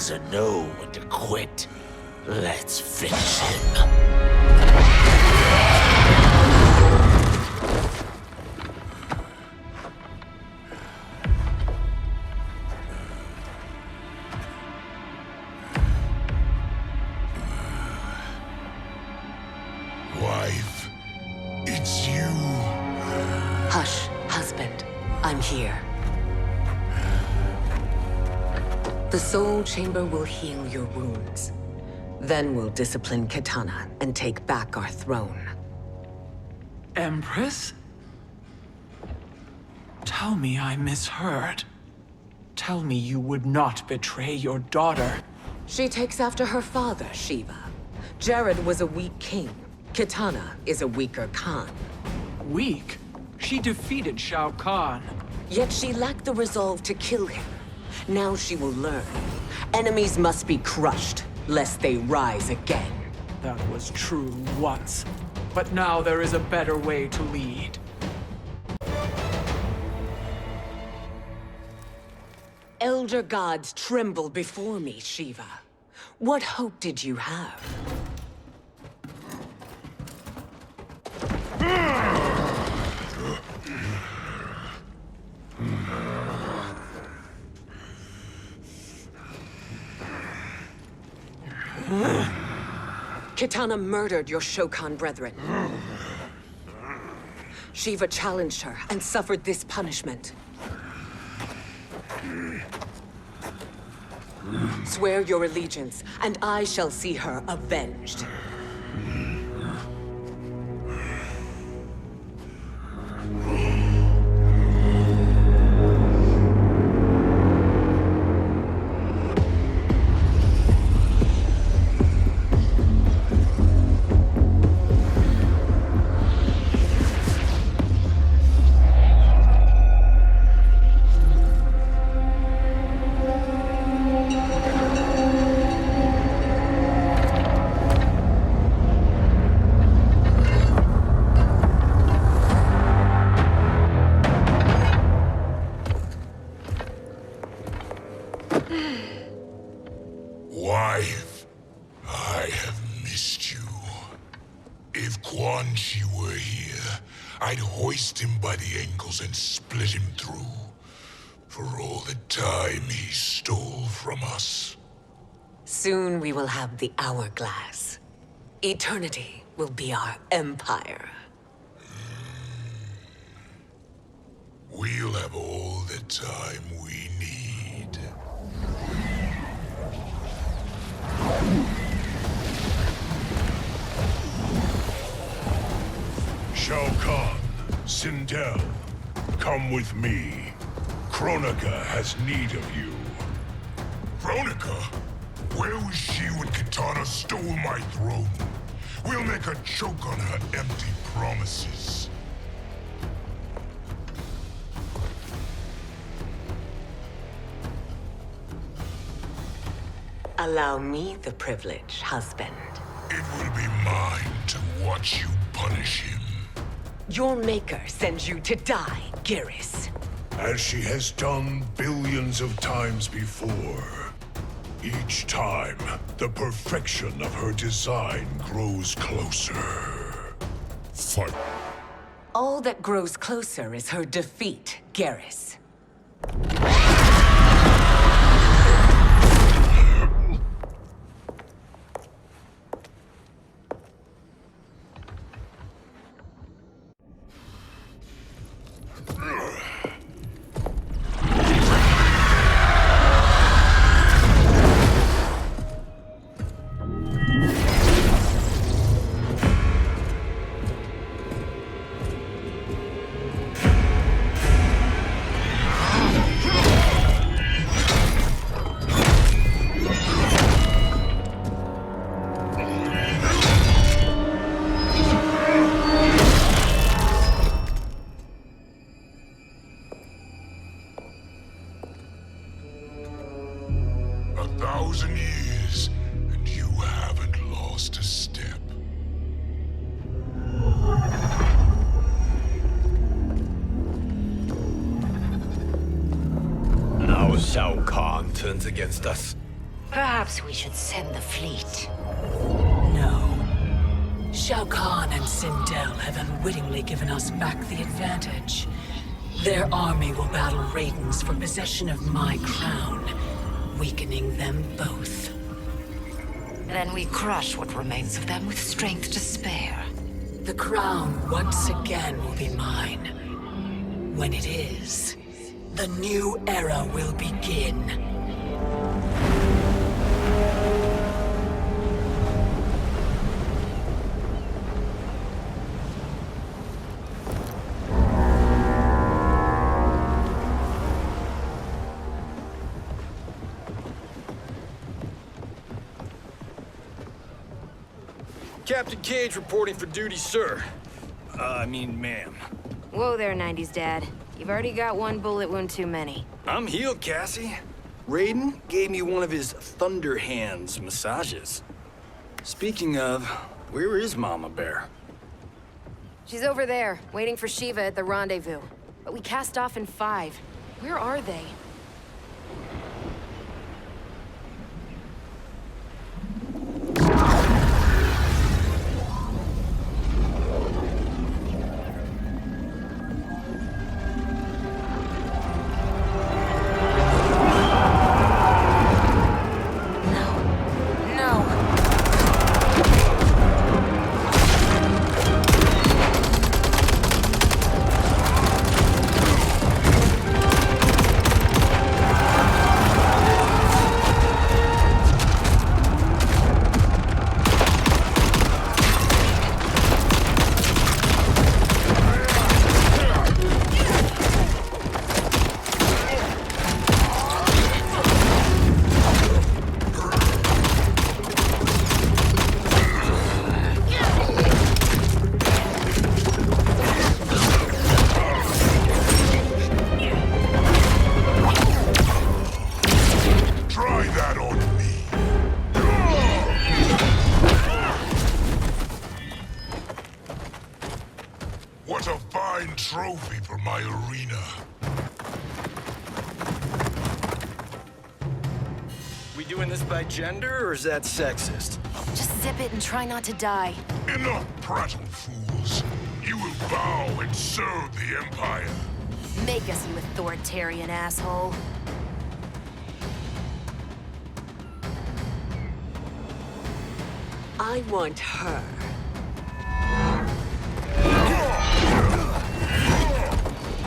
doesn't know when to quit. Let's finish him. Wife, it's you. Hush, husband. I'm here. The Soul Chamber will heal your wounds. Then we'll discipline Kitana and take back our throne. Empress? Tell me I misheard. Tell me you would not betray your daughter. She takes after her father, Shiva. Jared was a weak king. Kitana is a weaker Khan. Weak? She defeated Shao Kahn. Yet she lacked the resolve to kill him. Now she will learn. Enemies must be crushed, lest they rise again. That was true once. But now there is a better way to lead. Elder gods tremble before me, Shiva. What hope did you have? Kitana murdered your Shokan brethren. Shiva challenged her and suffered this punishment. Swear your allegiance, and I shall see her avenged. Wife, I have missed you. If Quan Chi were here, I'd hoist him by the ankles and split him through. For all the time he stole from us. Soon we will have the hourglass. Eternity will be our empire. We'll have all the time we need. Shao Kahn, Sindel, come with me. Kronika has need of you. Kronika? Where was she when Kitana stole my throne? We'll make her choke on her empty promises. Allow me the privilege, husband. It will be mine to watch you punish him. Your maker sends you to die, Geras. As she has done billions of times before. Each time, the perfection of her design grows closer. Fight. All that grows closer is her defeat, Geras. Shao Kahn turns against us. Perhaps we should send the fleet. No. Shao Kahn and Sindel have unwittingly given us back the advantage. Their army will battle Raidens for possession of my crown, weakening them both. Then we crush what remains of them with strength to spare. The crown once again will be mine. When it is, the new era will begin. Captain Cage reporting for duty, sir. Ma'am. Whoa there, 90s dad. You've already got one bullet wound too many. I'm healed, Cassie. Raiden gave me one of his Thunder Hands massages. Speaking of, where is Mama Bear? She's over there, waiting for Shiva at the rendezvous. But we cast off in 5. Where are they? What a fine trophy for my arena. We doing this by gender, or is that sexist? Just zip it and try not to die. Enough prattle, fools. You will bow and serve the Empire. Make us, you authoritarian asshole. I want her.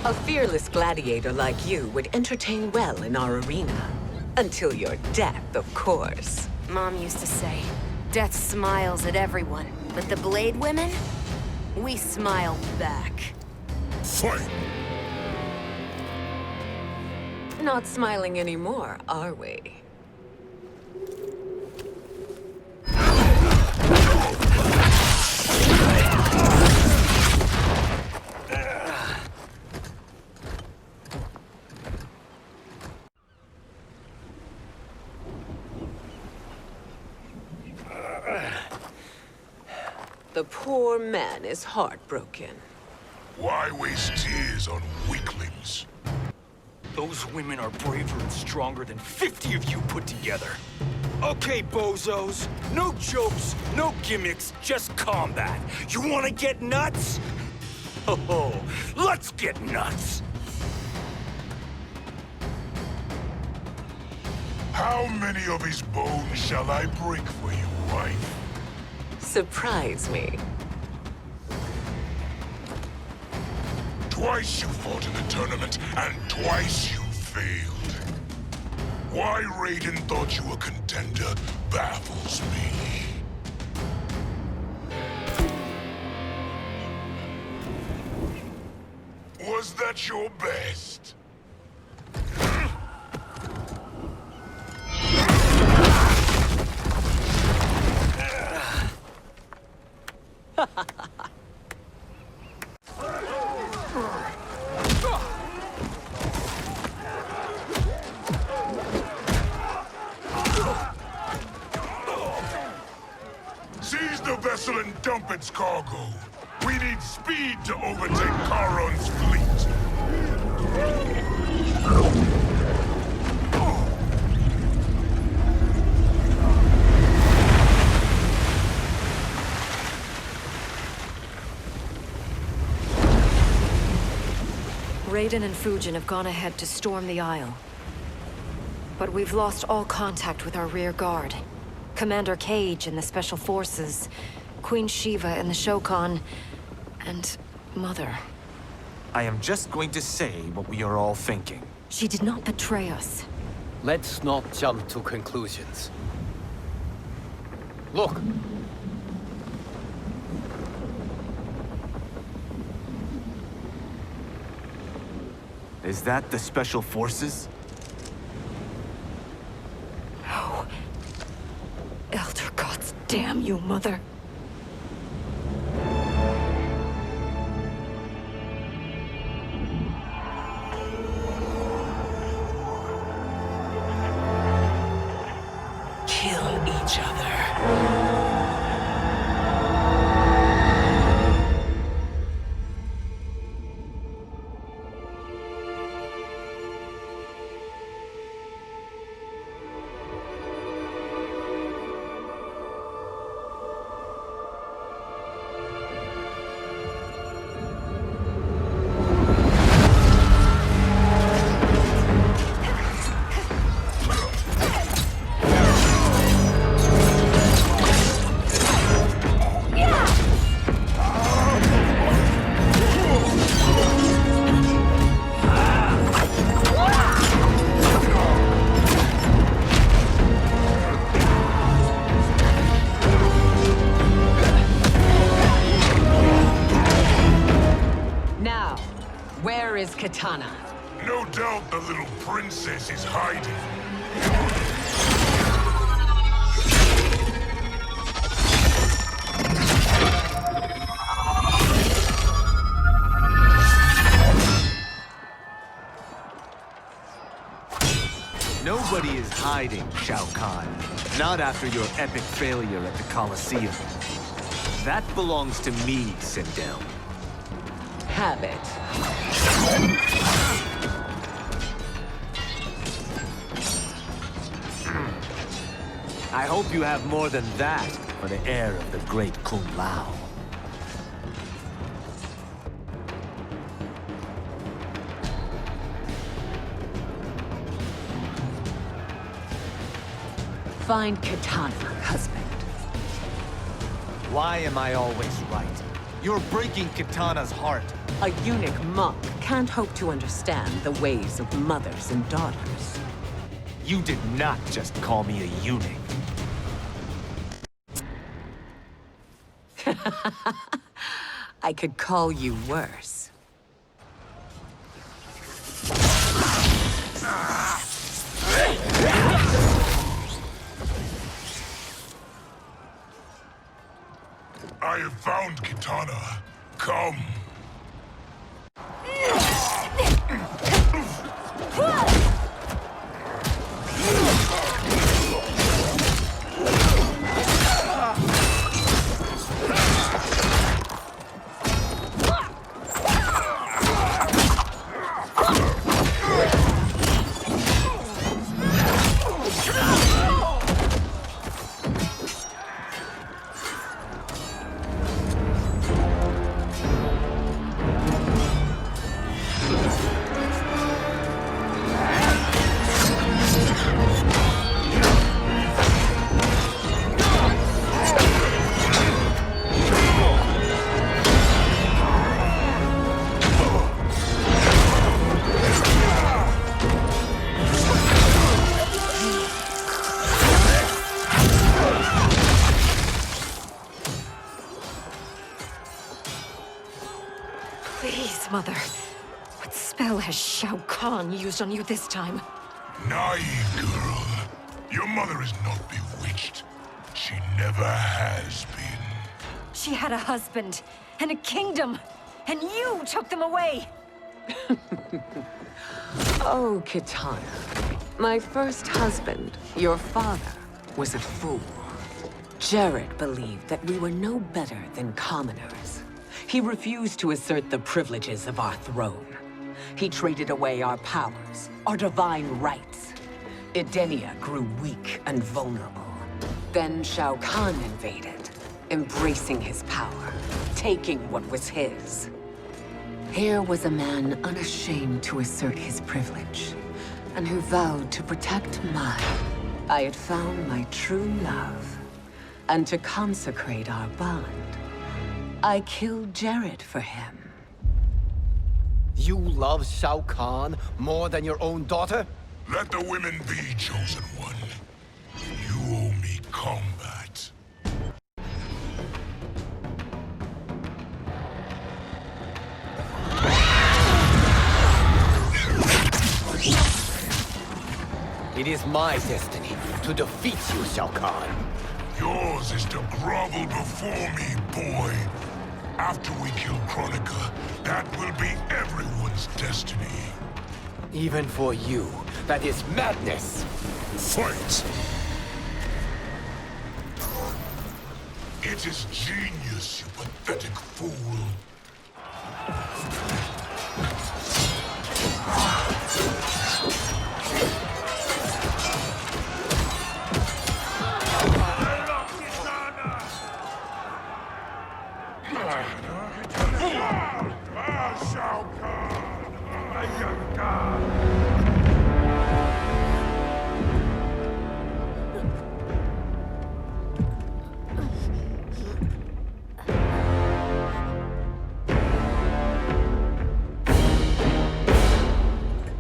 A fearless gladiator like you would entertain well in our arena. Until your death, of course. Mom used to say, death smiles at everyone, but the Blade women, we smile back. Fight! Not smiling anymore, are we? The poor man is heartbroken. Why waste tears on weaklings? Those women are braver and stronger than 50 of you put together. Okay, bozos. No jokes, no gimmicks, just combat. You wanna get nuts? Oh, let's get nuts! How many of his bones shall I break for you, wife? Surprise me. Twice you fought in the tournament, and twice you failed. Why Raiden thought you a contender baffles me. Was that your best? Seize the vessel and dump its cargo. We need speed to overtake Charon's fleet. Raiden and Fujin have gone ahead to storm the Isle. But we've lost all contact with our rear guard. Commander Cage and the Special Forces, Queen Shiva and the Shokan, and Mother. I am just going to say what we are all thinking. She did not betray us. Let's not jump to conclusions. Look! Is that the Special Forces? No. Elder gods damn you, Mother. Kill each other. Where is Kitana? No doubt the little princess is hiding. Nobody is hiding, Shao Kahn. Not after your epic failure at the Colosseum. That belongs to me, Sindel. Have it. I hope you have more than that for the heir of the great Kung Lao. Find Kitana, husband. Why am I always right? You're breaking Kitana's heart. A eunuch monk can't hope to understand the ways of mothers and daughters. You did not just call me a eunuch. I could call you worse. I have found Kitana. Come. Please, Mother. What spell has Shao Kahn used on you this time? Naive girl. Your mother is not bewitched. She never has been. She had a husband and a kingdom, and you took them away! Oh, Kitana. My first husband, your father, was a fool. Jared believed that we were no better than commoners. He refused to assert the privileges of our throne. He traded away our powers, our divine rights. Edenia grew weak and vulnerable. Then Shao Kahn invaded, embracing his power, taking what was his. Here was a man unashamed to assert his privilege, and who vowed to protect mine. I had found my true love, and to consecrate our bond, I killed Jared for him. You love Shao Kahn more than your own daughter? Let the women be, Chosen One. You owe me combat. It is my destiny to defeat you, Shao Kahn. Yours is to grovel before me, boy. After we kill Kronika, that will be everyone's destiny. Even for you, that is madness. Fight! It is genius, you pathetic fool. Shao Kahn, my young god.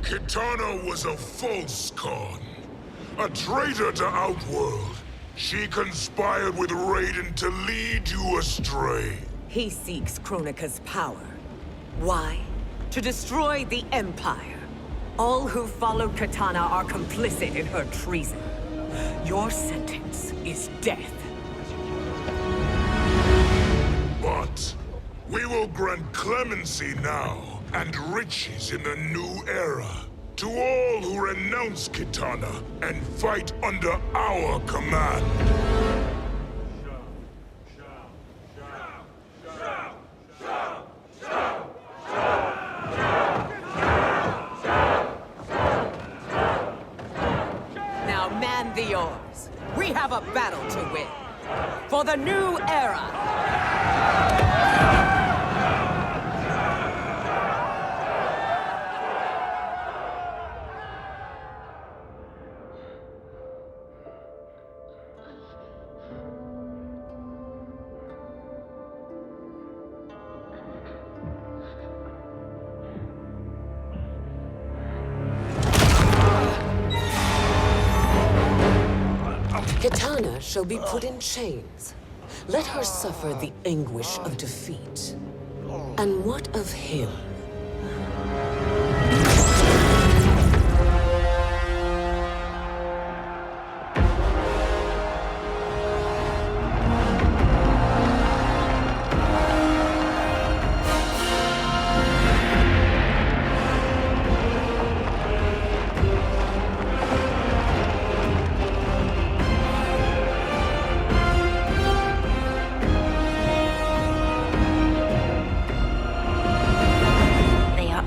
Kitana was a false Khan, a traitor to Outworld. She conspired with Raiden to lead you astray. He seeks Kronika's power. Why? To destroy the Empire. All who followed Kitana are complicit in her treason. Your sentence is death. But we will grant clemency now and riches in the new era to all who renounce Kitana and fight under our command. Now man the oars. We have a battle to win. For the new era! Kitana shall be put in chains. Let her suffer the anguish of defeat. And what of him?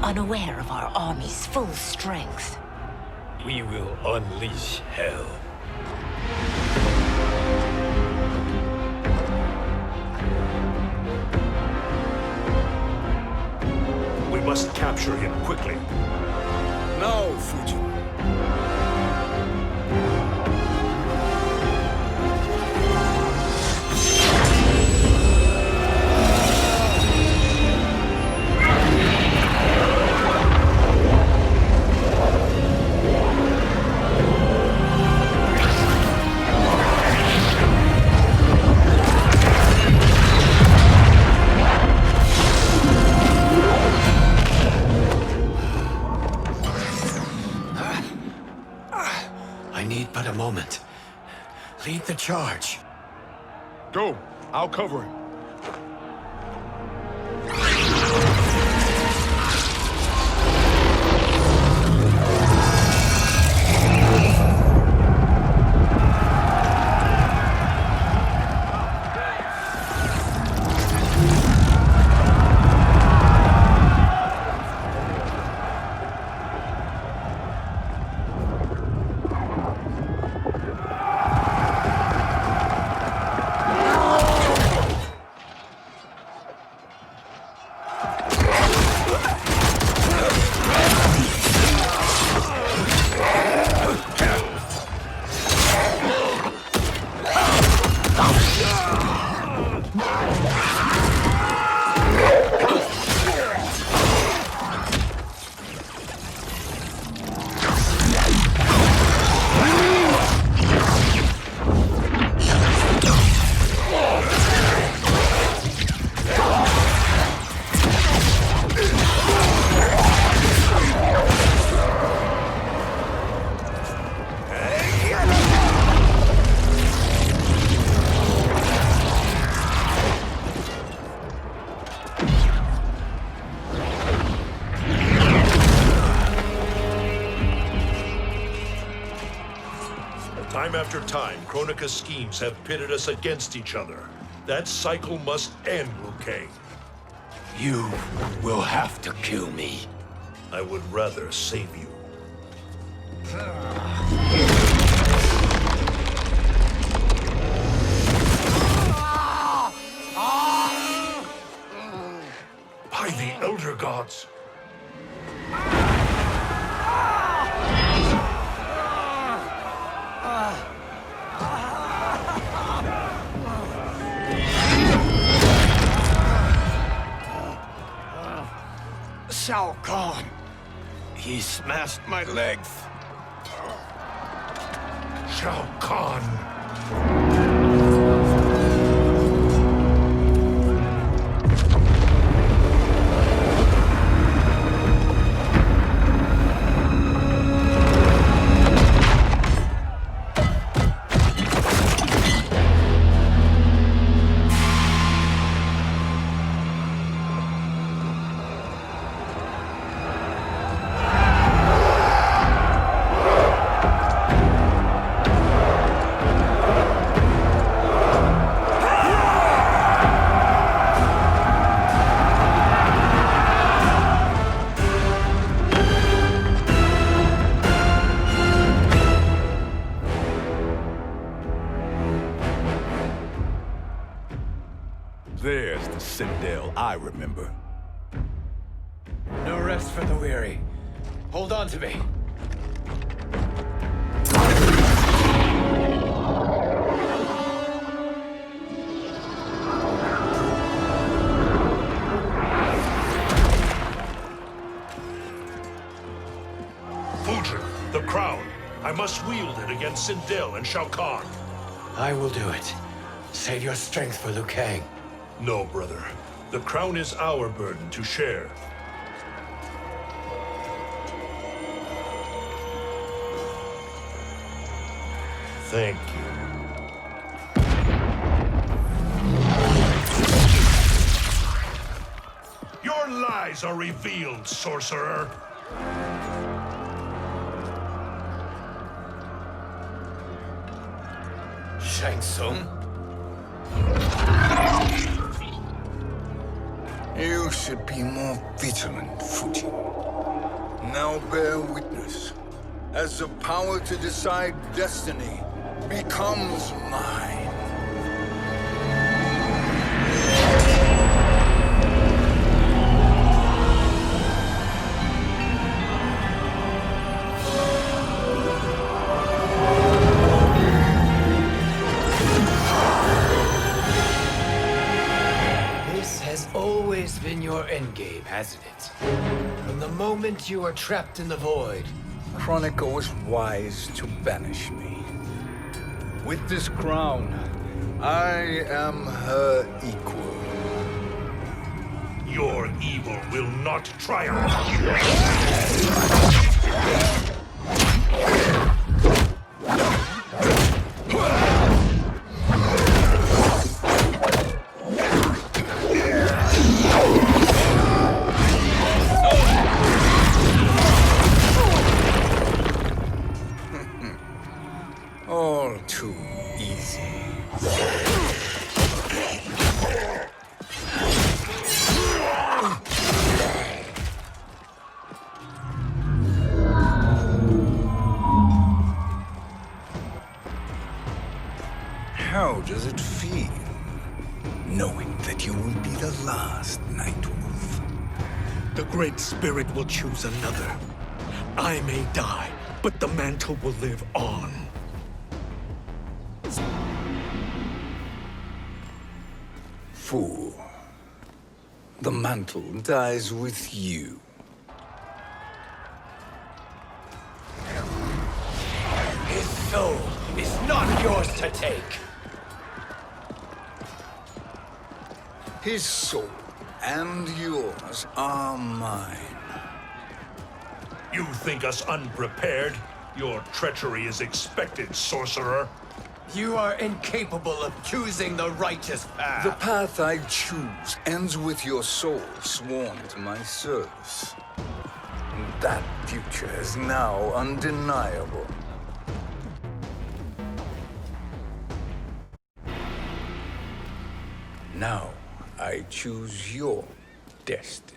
Unaware of our army's full strength. We will unleash hell. We must capture him quickly. No, Fujin. I need but a moment. Lead the charge. Go. I'll cover him. Time after time, Kronika's schemes have pitted us against each other. That cycle must end, Liu Kang. You will have to kill me. I would rather save you. By the Elder Gods! Shao Kahn! He smashed my legs. Shao Kahn! There's the Citadel I remember. No rest for the weary. Hold on to me. Fujin, the crown. I must wield it against Sindel and Shao Kahn. I will do it. Save your strength for Liu Kang. No, brother. The crown is our burden to share. Thank you. Your lies are revealed, sorcerer. Shang Tsung? You should be more vigilant, Fujin. Now bear witness. As the power to decide destiny becomes mine. This has always been your endgame, hasn't it? From the moment you were trapped in the void. Kronika was wise to banish me. With this crown, I am her equal. Your evil will not triumph. All too easy. How does it feel, knowing that you will be the last Nightwolf? The Great Spirit will choose another. I may die, but the mantle will live on. Fool. The mantle dies with you. His soul is not yours to take. His soul and yours are mine. You think us unprepared? Your treachery is expected, sorcerer. You are incapable of choosing the righteous path. The path I choose ends with your soul sworn to my service. That future is now undeniable. Now, I choose your destiny.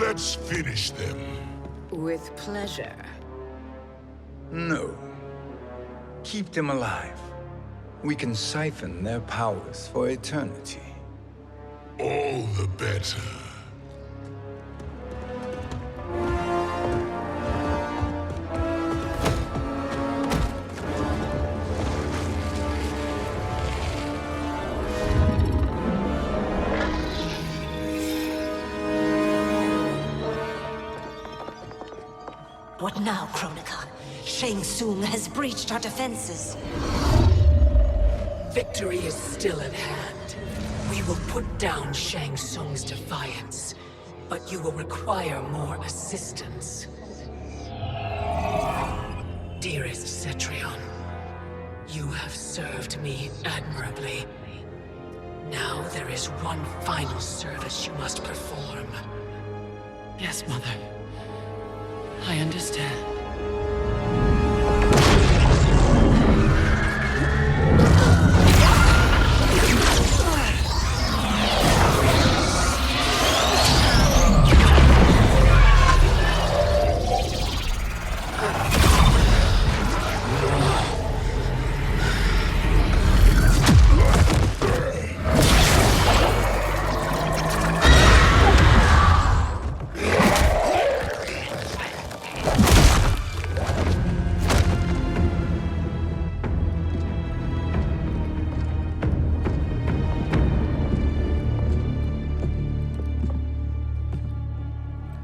Let's finish them. With pleasure. No. Keep them alive. We can siphon their powers for eternity. All the better. What now, Kronika? Shang Tsung has breached our defenses. Victory is still at hand. We will put down Shang Tsung's defiance, but you will require more assistance. Dearest Cetrion, you have served me admirably. Now there is one final service you must perform. Yes, Mother. I understand.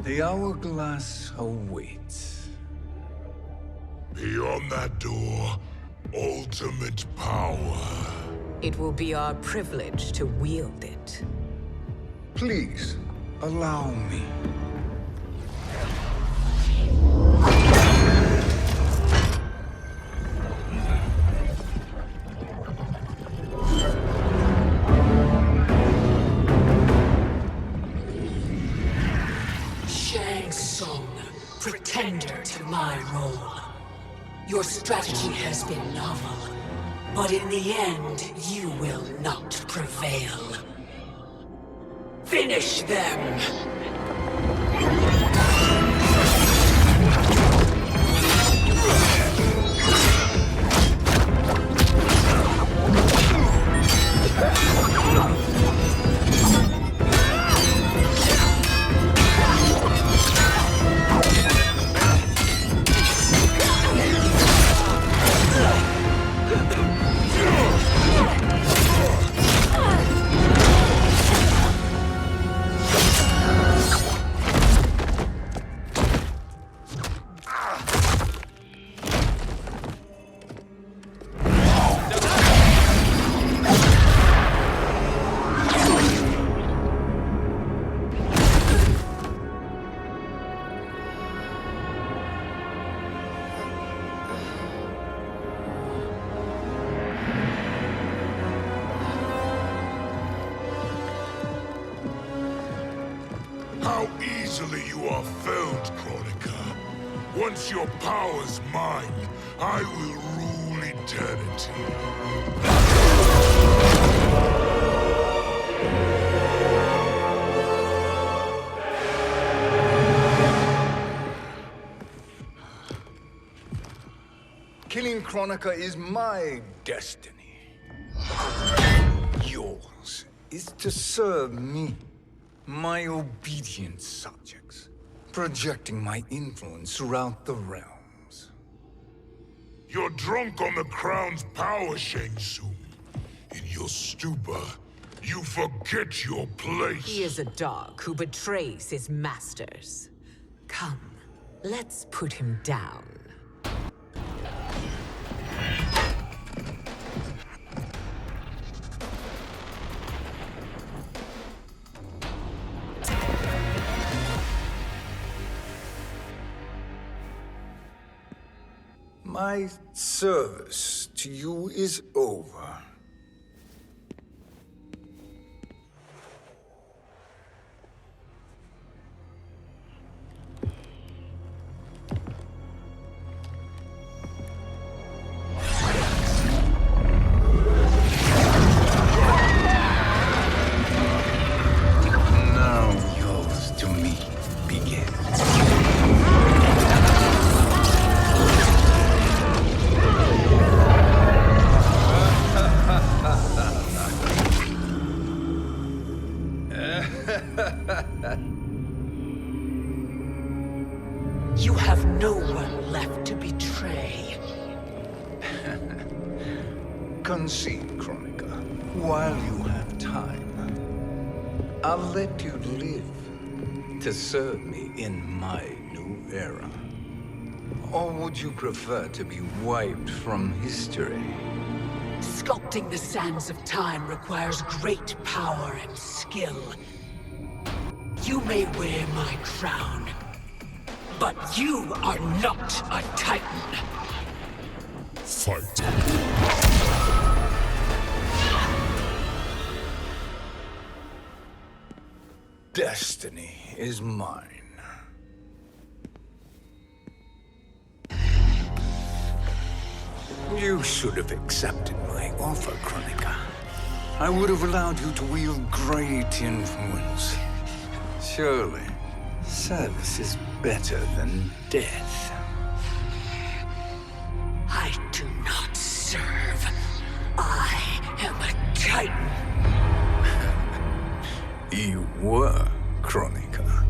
The hourglass awaits. Beyond that door, ultimate power. It will be our privilege to wield it. Please, allow me. Shang Tsung, pretender to my role. Your strategy has been novel, but in the end, you will not prevail. Finish them! How easily you are felled, Kronika. Once your power's mine, I will rule eternity. Killing Kronika is my destiny. Yours is to serve me, my obedient subjects, projecting my influence throughout the realms. You're drunk on the crown's power, Shang Tsung. In your stupor, you forget your place. He is a dog who betrays his masters. Come, let's put him down. My service to you is over. Now yours to me begins. You have no one left to betray. Concede, Chronica, while you have time. I'll let you live to serve me in my new era. Or would you prefer to be wiped from history? Sculpting the sands of time requires great power and skill. You may wear my crown, but you are not a Titan. Fight. Destiny is mine. You should have accepted my offer, Chronica. I would have allowed you to wield great influence. Surely, service is better than death. I do not serve. I am a Titan. You were, Chronica.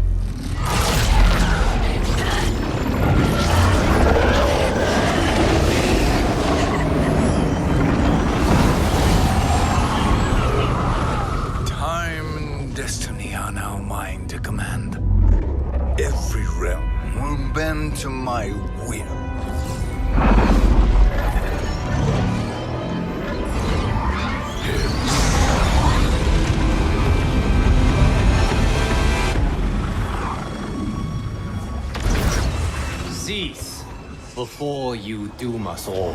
Time and destiny are now mine to command. Every realm will bend to my will. Cease before you doom us all.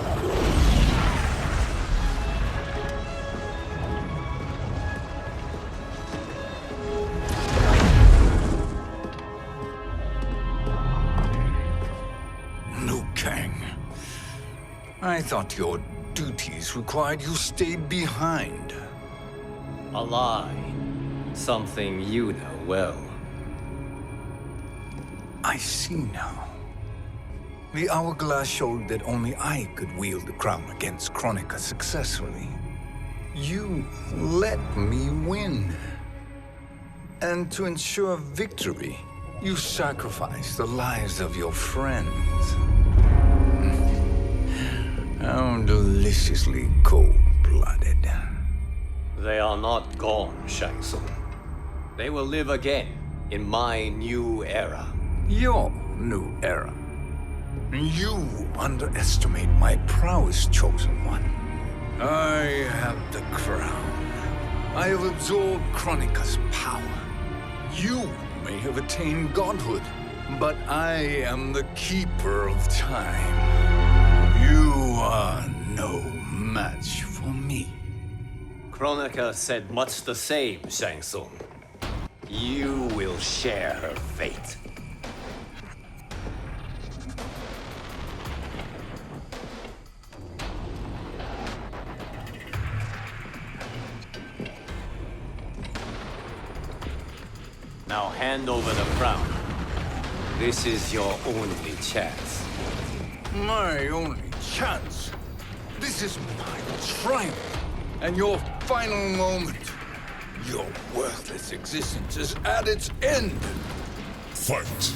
Liu Kang. I thought your duties required you stayed behind. A lie. Something you know well. I see now. The hourglass showed that only I could wield the crown against Chronica successfully. You let me win. And to ensure victory, you sacrificed the lives of your friends. How deliciously cold-blooded. They are not gone, Shang Tsung. They will live again in my new era. Your new era. You underestimate my prowess, Chosen One. I have the crown. I have absorbed Chronica's power. You may have attained godhood, but I am the keeper of time. You are no match for me. Chronica said much the same, Shang Tsung. You will share her fate. Now hand over the crown. This is your only chance. My only chance? This is my triumph, and your final moment. Your worthless existence is at its end. Fight.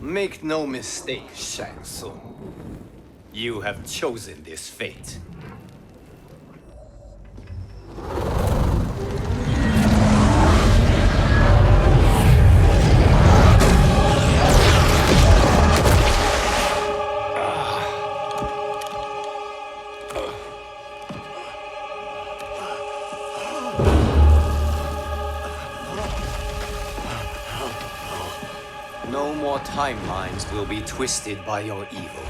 Make no mistake, Shang Tsung. You have chosen this fate. No more more timelines will be twisted by your evil.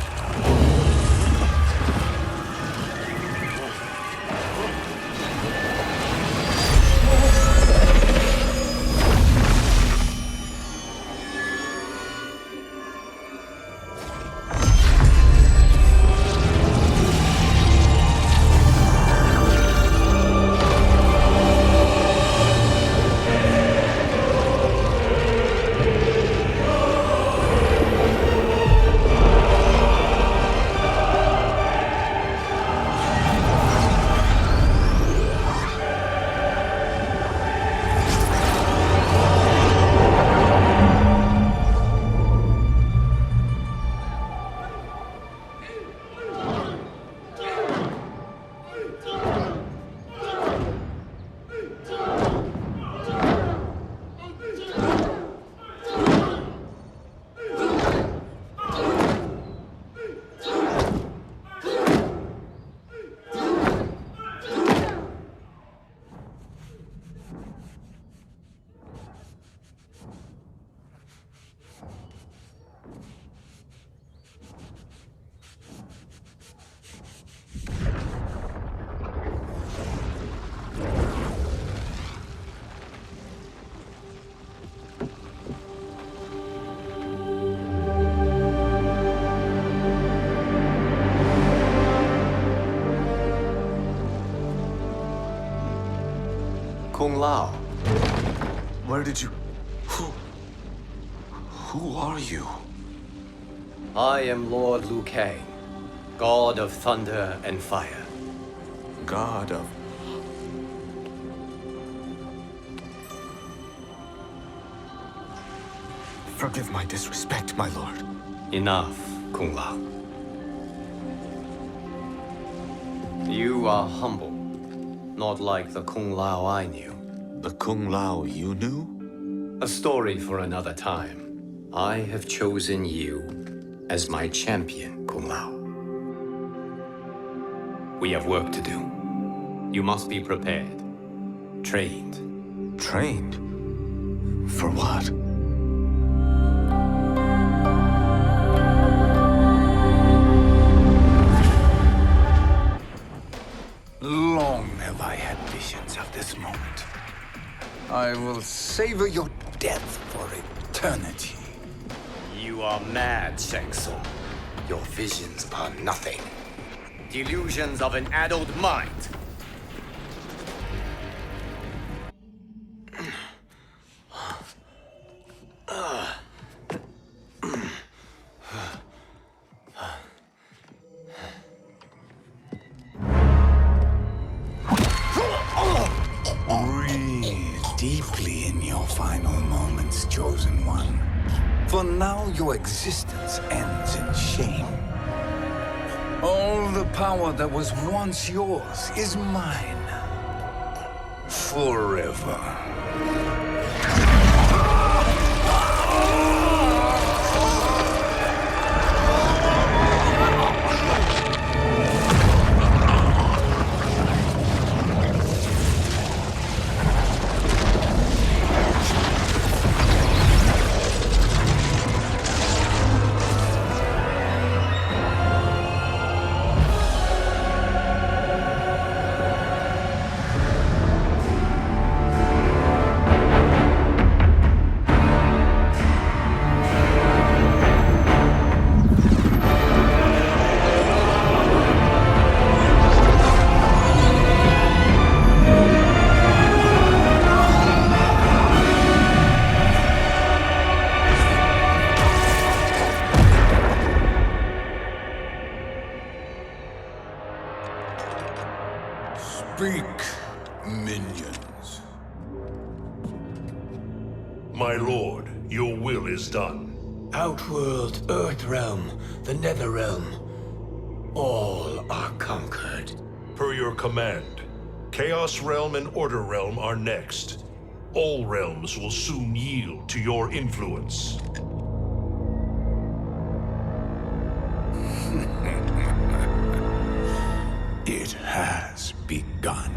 Kung Lao. Where did you... Who are you? I am Lord Liu Kang, God of Thunder and Fire. God of... Forgive my disrespect, my lord. Enough, Kung Lao. You are humble, not like the Kung Lao I knew. The Kung Lao you knew? A story for another time. I have chosen you as my champion, Kung Lao. We have work to do. You must be prepared. Trained. Trained? For what? Long have I had visions of this moment. I will savor your death for eternity. You are mad, Shang Tsung. Your visions are nothing. Delusions of an addled mind. Breathe deeply in your final moments, Chosen One. For now, your existence ends in shame. All the power that was once yours is mine. Forever. Speak, minions. My lord, your will is done. Outworld, Earthrealm, the Netherrealm. All are conquered. Per your command, Chaos Realm and Order Realm are next. All realms will soon yield to your influence. It has begun.